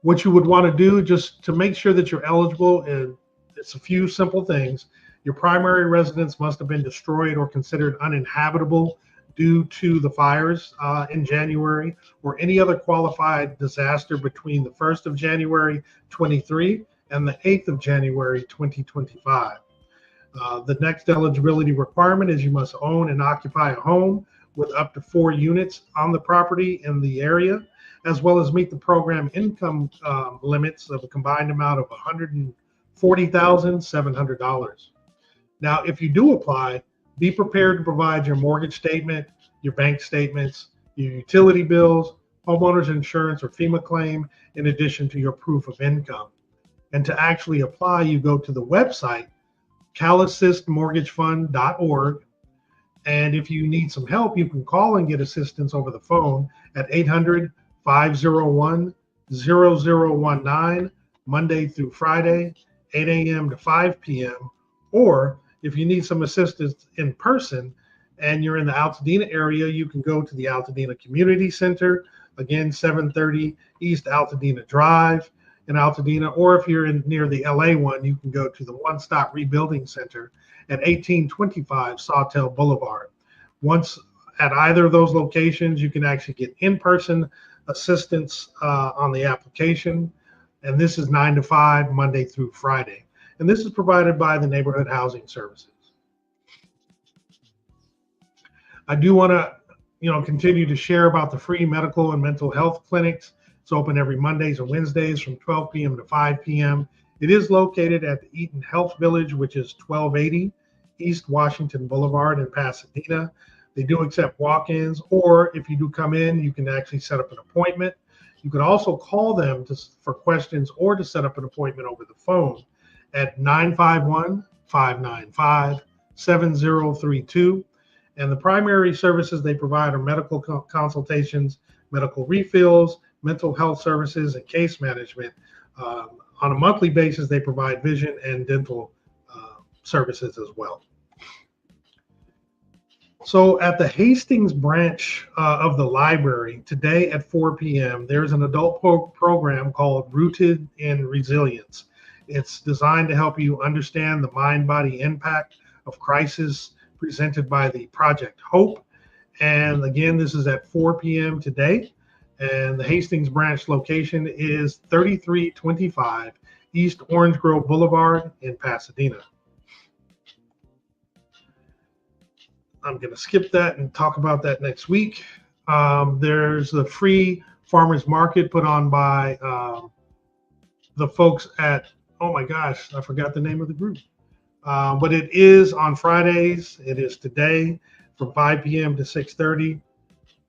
What you would want to do just to make sure that you're eligible, and it's a few simple things. Your primary residence must have been destroyed or considered uninhabitable due to the fires in January, or any other qualified disaster between the 1st of January 23 and the 8th of January 2025. The next eligibility requirement is you must own and occupy a home with up to 4 units on the property in the area, as well as meet the program income limits of a combined amount of $140,700. Now, if you do apply, be prepared to provide your mortgage statement, your bank statements, your utility bills, homeowner's insurance or FEMA claim, in addition to your proof of income. And to actually apply, you go to the website, calassistmortgagefund.org. And if you need some help, you can call and get assistance over the phone at 800-501-0019, Monday through Friday, 8 a.m. to 5 p.m. Or if you need some assistance in person and you're in the Altadena area, you can go to the Altadena Community Center, again, 730 East Altadena Drive in Altadena. Or if you're near the LA one, you can go to the One Stop Rebuilding Center at 1825 Sawtell Boulevard. Once at either of those locations, you can actually get in-person assistance on the application. And this is 9 to 5, Monday through Friday. And this is provided by the Neighborhood Housing Services. I do want to, continue to share about the free medical and mental health clinics. It's open every Mondays and Wednesdays from 12 p.m. to 5 p.m. It is located at the Eaton Health Village, which is 1280 East Washington Boulevard in Pasadena. They do accept walk-ins, or if you do come in, you can actually set up an appointment. You can also call them for questions or to set up an appointment over the phone at 951-595-7032. And the primary services they provide are medical consultations, medical refills, mental health services, and case management. On a monthly basis, they provide vision and dental services as well. So at the Hastings branch of the library today at 4 p.m., there's an adult program called Rooted in Resilience. It's designed to help you understand the mind-body impact of crisis presented by the Project Hope. And again, this is at 4 p.m. today. And the Hastings branch location is 3325 East Orange Grove Boulevard in Pasadena. I'm going to skip that and talk about that next week. There's the free farmers market put on by the folks at, oh my gosh, I forgot the name of the group. But it is on Fridays. It is today from 5 p.m. to 6:30.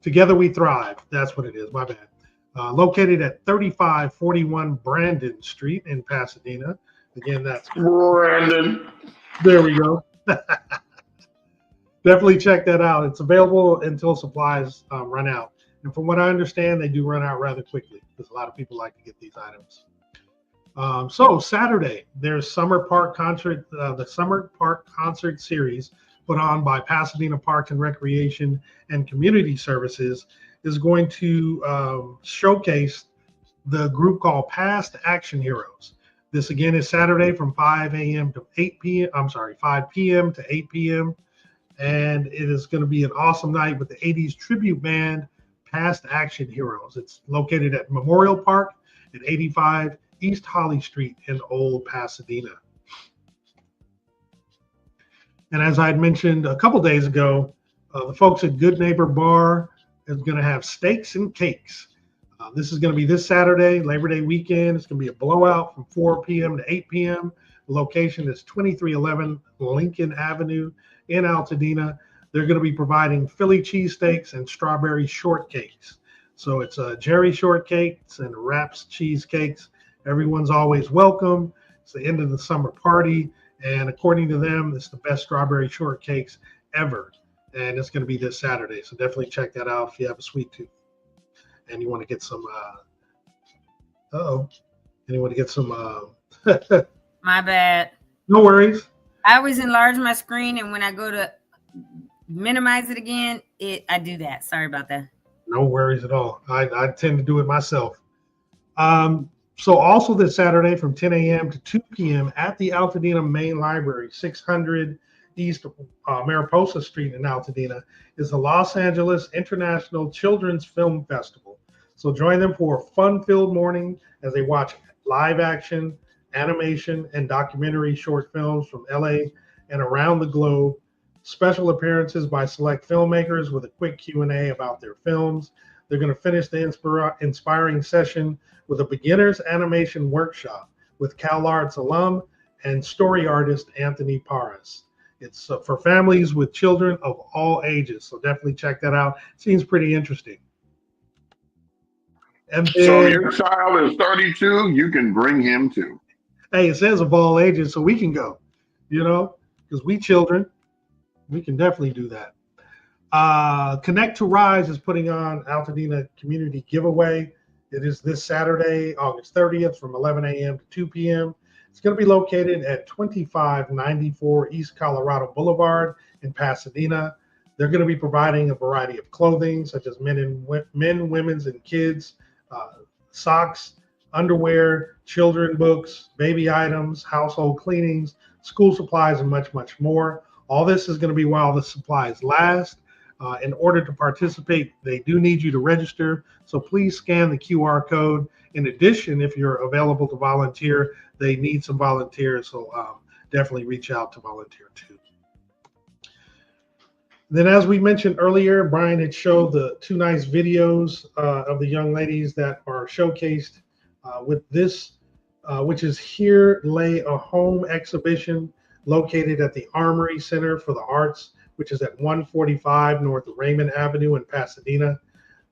Together We Thrive. That's what it is. My bad. Located at 3541 Brandon Street in Pasadena. Again, that's Brandon. There we go. Definitely check that out. It's available until supplies run out. And from what I understand, they do run out rather quickly because a lot of people like to get these items. So Saturday, there's Summer Park Concert, the Summer Park Concert Series put on by Pasadena Parks and Recreation and Community Services is going to showcase the group called Past Action Heroes. This again is Saturday from 5 a.m. to 8 p.m. 5 p.m. to 8 p.m. And it is going to be an awesome night with the 80s tribute band Past Action Heroes. It's located at Memorial Park at 85 East Holly Street in Old Pasadena. And as I had mentioned a couple days ago, the folks at Good Neighbor Bar is going to have steaks and cakes. This is going to be this Saturday, Labor Day weekend. It's going to be a blowout from 4 p.m. to 8 p.m. The location is 2311 Lincoln Avenue in Altadena. They're going to be providing Philly cheesesteaks and strawberry shortcakes. So it's Jerry shortcakes and Raps cheesecakes. Everyone's always welcome. It's the end of the summer party. And according to them, it's the best strawberry shortcakes ever. And it's going to be this Saturday. So definitely check that out if you have a sweet tooth. And you want to get some, and you want to get some, My bad. No worries. I always enlarge my screen, and when I go to minimize it again, I do that. Sorry about that. No worries at all. I tend to do it myself. So also this Saturday from 10 a.m. to 2 p.m. at the Altadena Main Library, 600 East Mariposa Street in Altadena, is the Los Angeles International Children's Film Festival. So join them for a fun-filled morning as they watch live action, animation, and documentary short films from LA and around the globe. Special appearances by select filmmakers with a quick Q&A about their films. They're going to finish the inspiring session with a beginner's animation workshop with CalArts alum and story artist Anthony Parras. It's for families with children of all ages, so definitely check that out. Seems pretty interesting. And then, so if your child is 32, you can bring him too. Hey, it says of all ages, so we can go, because we children, we can definitely do that. Connect to Rise is putting on Altadena Community Giveaway. It is this Saturday, August 30th from 11 a.m. to 2 p.m. It's going to be located at 2594 East Colorado Boulevard in Pasadena. They're going to be providing a variety of clothing, such as men, women's, and kids, socks, underwear, children books, baby items, household cleanings, school supplies, and much, much more. All this is going to be while the supplies last. In order to participate, they do need you to register. So please scan the QR code. In addition, if you're available to volunteer, they need some volunteers. So definitely reach out to volunteer too. Then, as we mentioned earlier, Brian had showed the 2 nice videos of the young ladies that are showcased with this, which is Here Lay a Home exhibition located at the Armory Center for the Arts, which is at 145 North Raymond Avenue in Pasadena.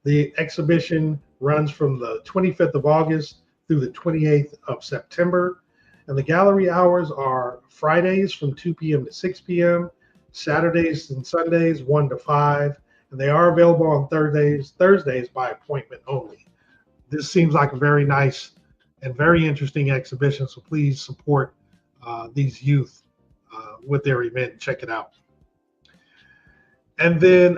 The exhibition runs from the 25th of August through the 28th of September. And the gallery hours are Fridays from 2 p.m. to 6 p.m., Saturdays and Sundays 1 to 5, and they are available on Thursdays by appointment only. This seems like a very nice and very interesting exhibition, so please support these youth with their event. Check it out. And then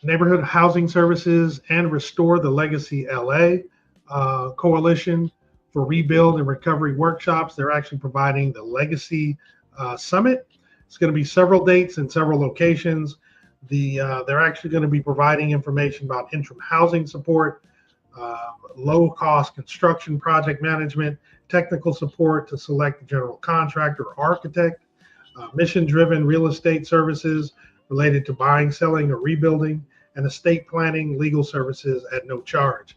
Neighborhood Housing Services and Restore the Legacy LA Coalition for Rebuild and Recovery Workshops. They're actually providing the Legacy Summit. It's going to be several dates and several locations. They're actually going to be providing information about interim housing support, low-cost construction project management, technical support to select the general contractor or architect, mission-driven real estate services related to buying, selling, or rebuilding, and estate planning legal services at no charge.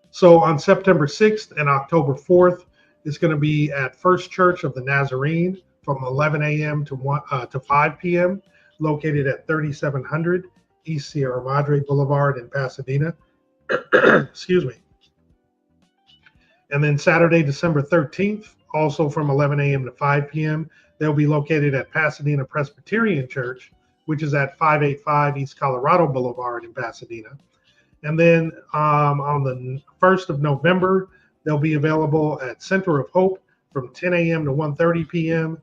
So on September 6th and October 4th, it's going to be at First Church of the Nazarene from 11 a.m. to 5 p.m., located at 3700 East Sierra Madre Boulevard in Pasadena. Excuse me. And then Saturday, December 13th, also from 11 a.m. to 5 p.m., they'll be located at Pasadena Presbyterian Church, which is at 585 East Colorado Boulevard in Pasadena. And then on the 1st of November, they'll be available at Center of Hope from 10 a.m. to 1:30 p.m.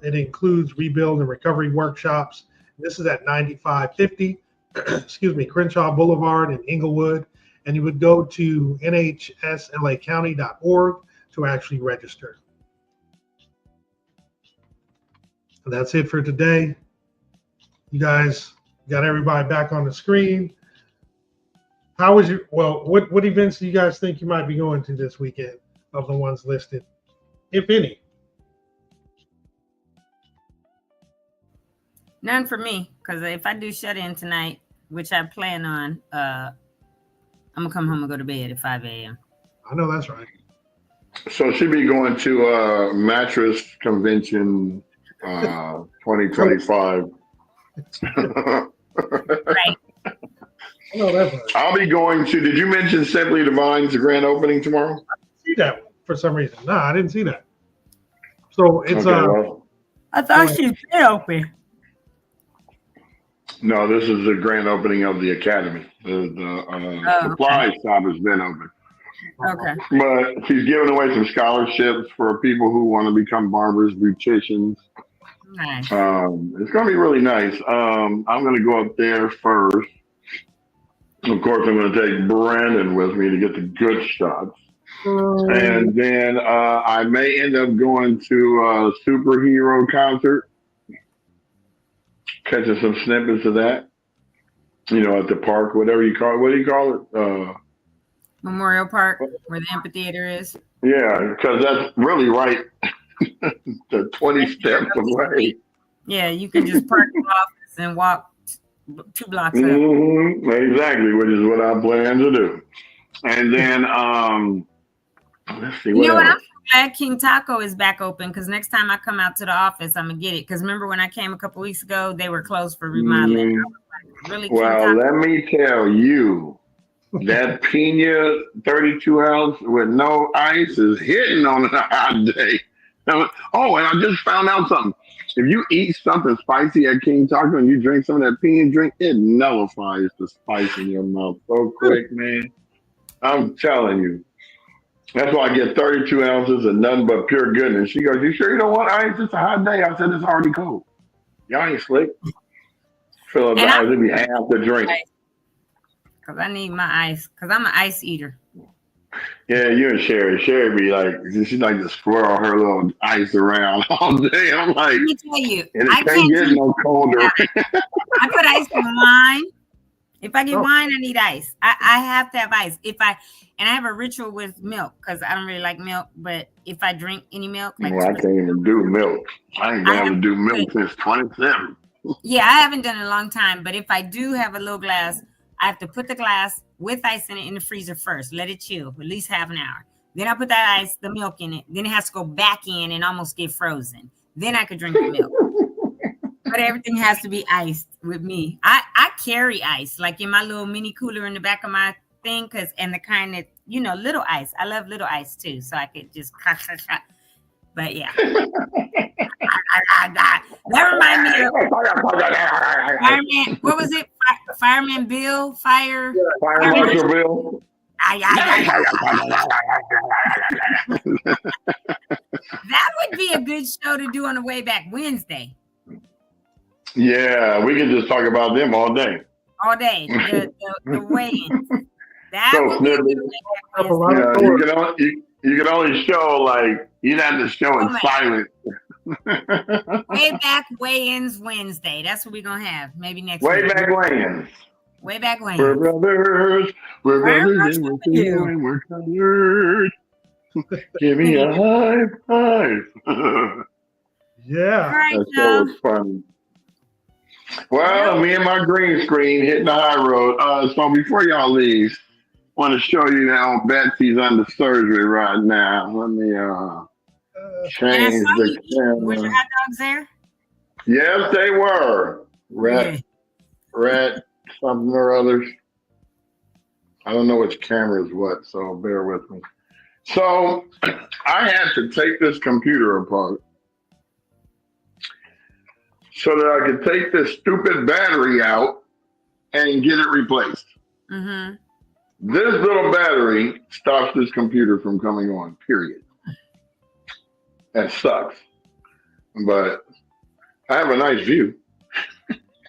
It includes rebuild and recovery workshops. This is at 9550 Crenshaw Boulevard in Inglewood. And you would go to nhslacounty.org to actually register. And that's it for today. You guys got everybody back on the screen. How was what events do you guys think you might be going to this weekend of the ones listed, if any? None for me, because if I do shut in tonight, which I plan on, I'm gonna come home and go to bed at 5 a.m. I know that's right. So she'll be going to Mattress Convention 2025. Right. I know that's right. I'll be going to, did you mention Simply Divine's grand opening tomorrow? I didn't see that one for some reason. No, I didn't see that. So it's I thought she's been open. No, this is the grand opening of the academy. The supply shop has been open. Okay. But she's giving away some scholarships for people who want to become barbers, beauticians. Nice. It's going to be really nice. I'm going to go up there first. Of course, I'm going to take Brandon with me to get the good shots. And then I may end up going to a superhero concert, catching some snippets of that, at the park, whatever you call it. What do you call it? Memorial Park, where the amphitheater is. Yeah, because that's really right, the 20 steps away. Yeah, you can just park the office and walk 2 blocks up. Exactly, which is what I plan to do. And then, let's see. You know what? I'm glad King Taco is back open, because next time I come out to the office, I'm going to get it. Because remember when I came a couple weeks ago, they were closed for remodeling. Really? Well, let me tell you, that Pina 32 ounce with no ice is hitting on a hot day. Oh, and I just found out something. If you eat something spicy at King Taco and you drink some of that Pina drink, it nullifies the spice in your mouth so quick, man. I'm telling you. That's why I get 32 ounces of nothing but pure goodness. She goes, "You sure you don't want ice? It's a hot day." I said, "It's already cold. Y'all ain't slick." Fill up the ice, it'd be half the drink. Because I need my ice, because I'm an ice eater. Yeah, you and Sherry. Sherry be like, she's like to swirl her little ice around all day. I'm like, Let me tell you, and I it can't can't get drink. no colder. I put ice in wine. If I get Oh. wine, I need ice. I have to have ice. And I have a ritual with milk because I don't really like milk. But if I drink any milk, like Well, I can't even do milk. I ain't been able to do milk since 27. yeah, I haven't done it in a long time. But if I do have a little glass, I have to put the glass with ice in it in the freezer first. Let it chill for at least half an hour. Then I put that ice, the milk in it. Then it has to go back in and almost get frozen. Then I could drink the milk. But everything has to be iced with me. I carry ice, like in my little mini cooler in the back of my thing, and the kind that, little ice. I love little ice too, so I could just. But yeah. That reminds me of Fireman. What was it? Fireman Bill? Fire Marshal Bill. That would be a good show to do on the way back Wednesday. Yeah, we can just talk about them all day. All day. The weigh-ins. That So would be a good snippy. You can only show like you have to show in silent. Way back weigh-ins Wednesday. That's what we're gonna have. Maybe next Way week. back weigh-ins. Way back weigh-ins. We're brothers and we're colored. Give me a high five. Yeah. Right, That's so funny. Well, me and my green screen hitting the high road. So before y'all leave, I want to show you how Betsy's under surgery right now. Let me change the camera. Was your hot dogs there? Yes, they were. Red something or others. I don't know which camera is what, so bear with me. So I had to take this computer apart so that I could take this stupid battery out and get it replaced. Mm-hmm. This little battery stops this computer from coming on, period. That sucks. But I have a nice view.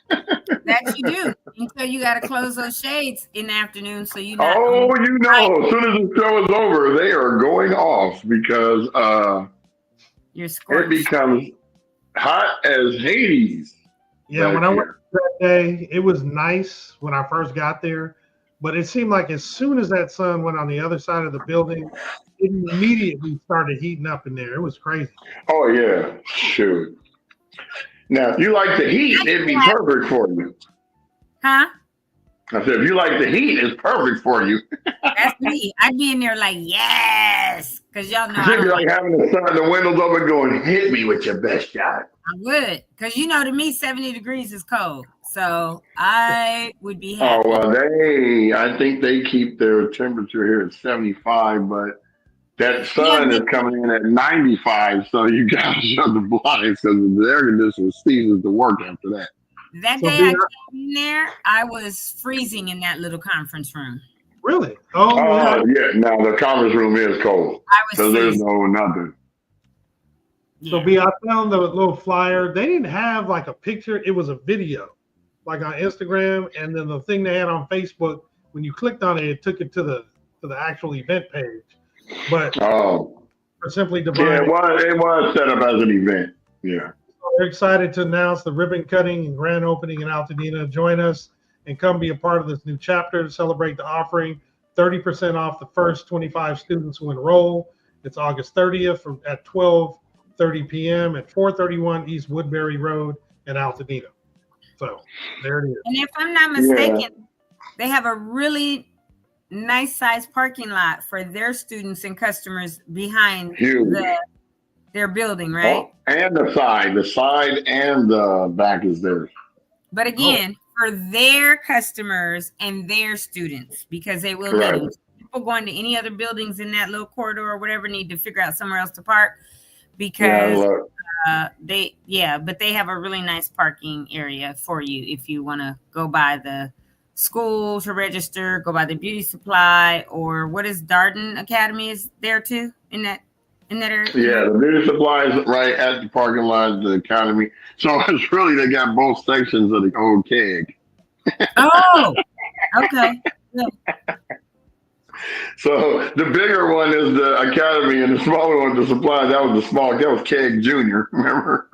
That you do. Until you got to close those shades in the afternoon so you not. Oh, as soon as the show is over, they are going off because it becomes hot as Hades. Yeah, when I went that day, it was nice when I first got there, but it seemed like as soon as that sun went on the other side of the building, it immediately started heating up in there. It was crazy. Oh yeah, shoot. Now, if you like the heat, it'd be perfect for you. Huh? I said, if you like the heat, it's perfect for you. That's me. I'd be in there like, yes, because y'all know. It'd be like having the windows open going, hit me with your best shot. I would, because to me, 70 degrees is cold. So I would be happy. Oh, well, I think they keep their temperature here at 75, but that sun is coming in at 95, so you got to shut the blinds because the air conditioner ceases to work after that. That day I came in there, I was freezing in that little conference room. Really? Oh, yeah. Now the conference room is cold. So there's no nothing. So B, I found the little flyer. They didn't have like a picture. It was a video, like on Instagram, and then the thing they had on Facebook. When you clicked on it, it took it to the actual event page. But for Simply Divine, yeah, it was set up as an event. Yeah. We're excited to announce the ribbon cutting and grand opening in Altadena. Join us and come be a part of this new chapter to celebrate the offering. 30% off the first 25 students who enroll. It's August 30th at 12:30 p.m. at 431 East Woodbury Road in Altadena. So there it is. And if I'm not mistaken, they have a really nice size parking lot for their students and customers behind their building, right? Oh, and the side and the back is theirs. But again, for their customers and their students, because they will need them. People going to any other buildings in that little corridor or whatever need to figure out somewhere else to park because they have a really nice parking area for you if you want to go by the school to register, go by the beauty supply, or what is Darden Academy is there too in that area? Yeah, the beauty supply is right at the parking lot, the academy. So it's really, they got both sections of the old keg. Oh, okay. Yeah. So the bigger one is the Academy, and the smaller one, the Supply. That was the small. That was Keg Junior. Remember?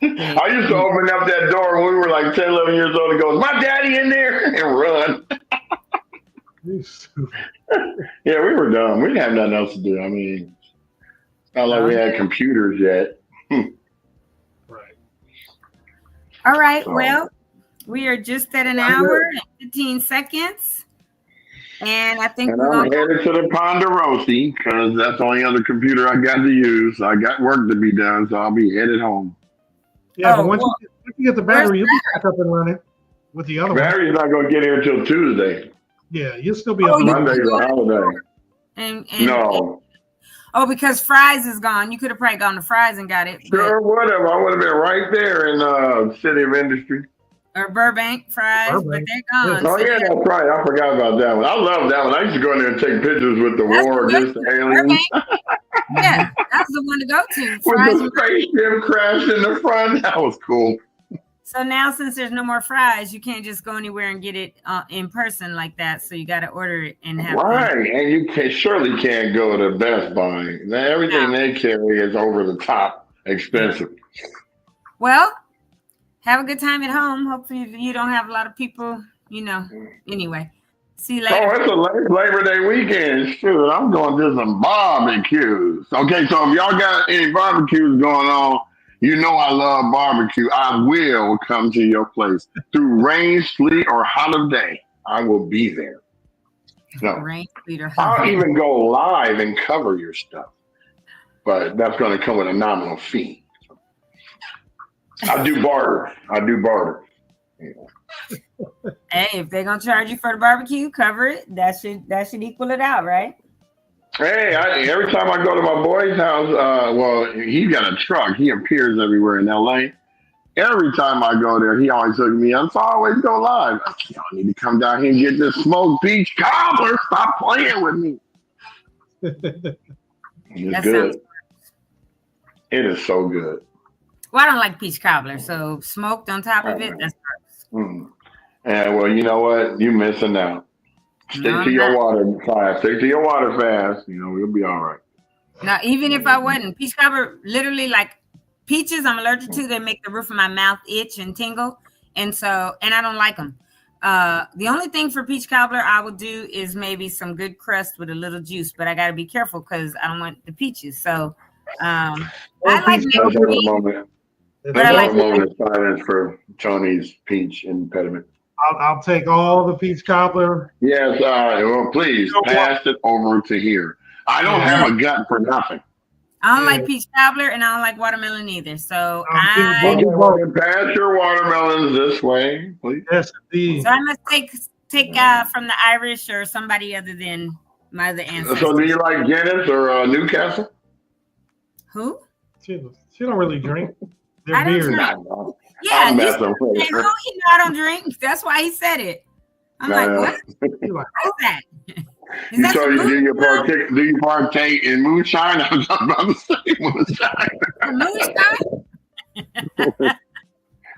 I used to open up that door when we were like 10, 11 years old and goes, "My daddy in there," and run. Yeah, we were dumb. We didn't have nothing else to do. I mean, it's not like we had computers yet. Right. All right. So- Well, we are just at an hour and 15 seconds. And I think And we're I'm going headed to the Ponderosa because that's the only other computer I got to use. I got work to be done, so I'll be headed home. Yeah, but Oh, once well, you get the battery, you'll be back up and running with the other one. Battery's not going to get here until Tuesday. Yeah, you'll still be up and running. Monday's a holiday. and No. oh, because Fry's is gone. You could have probably gone to Fry's and got it. Sure, whatever. I would have been right there in City of Industry. Or Burbank Fry's, but they're gone. Oh, yeah, that's right. I forgot about that one. I love that one. I used to go in there and take pictures with the war against the aliens. Yeah, that's the one to go to. With Fry's the spaceship crash in the front. That was cool. So now, since there's no more Fry's, you can't just go anywhere and get it in person like that. So you got to order it and have Right, and you surely can't go to Best Buy. Everything they carry is over the top expensive. Well, have a good time at home. Hopefully you don't have a lot of people, Anyway, see you later. Oh, it's a Labor Day weekend. Shoot, I'm going to some barbecues. Okay, so if y'all got any barbecues going on, you know I love barbecue. I will come to your place. Through rain, sleet, or hot of day, I will be there. No, Rain, sleet, or I'll even go live and cover your stuff. But that's going to come with a nominal fee. I do barter. Hey, if they're gonna charge you for the barbecue, cover it. That should equal it out, right? Hey, every time I go to my boy's house, well, he's got a truck. He appears everywhere in LA. Every time I go there, he always hooks me up. So I always go live. Y'all need to come down here and get this smoked peach cobbler. Stop playing with me. It's good. It is so good. Well, I don't like peach cobbler, so smoked on top of it, that's gross. And well, you know what? You're missing out. Stick to your water fast. Stick to your water fast. We'll be all right. Now, even if I wasn't, peach cobbler, literally like peaches, I'm allergic to. They make the roof of my mouth itch and tingle. And I don't like them. The only thing for peach cobbler I will do is maybe some good crust with a little juice, but I got to be careful because I don't want the peaches. So I like nectarine. Let's have a moment of silence for Tony's peach impediment. I'll take all the peach cobbler. Yes, well, please pass it over to here. I don't have a gut for nothing. I don't like peach cobbler, and I don't like watermelon either. So pass your watermelons this way, please. Yes, indeed. So I must take from the Irish or somebody other than my other ancestors. So do you like Guinness or Newcastle? Who? She don't really drink. I don't drink. Yeah, I don't drink. That's why he said it. I'm like, what? What's that? Do you partake in moonshine? I was about to say moonshine.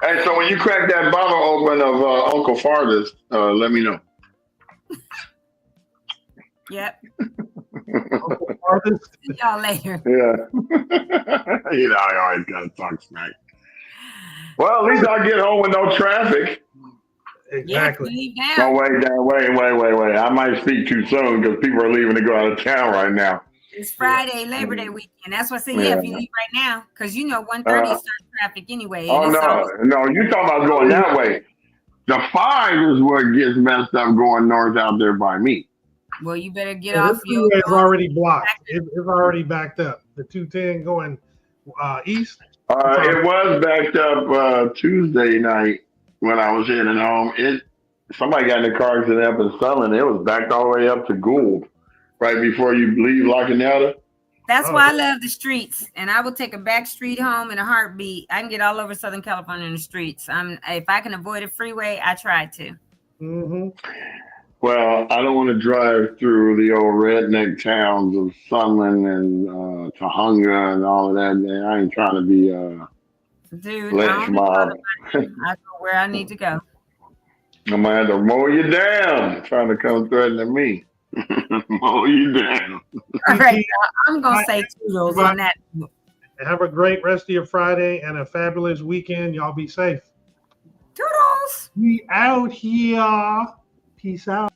Hey, so when you crack that bottle open of Uncle Farthest, let me know. Yep. Uncle Farthest. See y'all later. Yeah. I always gotta talk smack. Well, at least I'll get home with no traffic. Exactly. Oh, wait. I might speak too soon because people are leaving to go out of town right now. It's Friday, Labor Day weekend. That's why I said, if you leave right now, because 1:30 starts traffic anyway. Oh, no, you're talking about going that way. The 5 is what gets messed up going north out there by me. Well, you better get off your. It's already blocked. It's already backed up. The 210 going east. It was backed up Tuesday night when I was heading home. Somebody got in the car accident up in Sutherland. It was backed all the way up to Gould right before you leave La Cañada. That's why I love the streets, and I will take a back street home in a heartbeat. I can get all over Southern California in the streets. If I can avoid a freeway, I try to. Mm-hmm. Well, I don't want to drive through the old redneck towns of Sunland and Tahunga and all of that. And I ain't trying to be dude. lynch mob. I go where I need to go. I'm gonna have to mow you down trying to come threatening me. Mow you down. All right, I'm gonna say toodles on that. Have a great rest of your Friday and a fabulous weekend. Y'all be safe. Toodles. We out here. Peace out.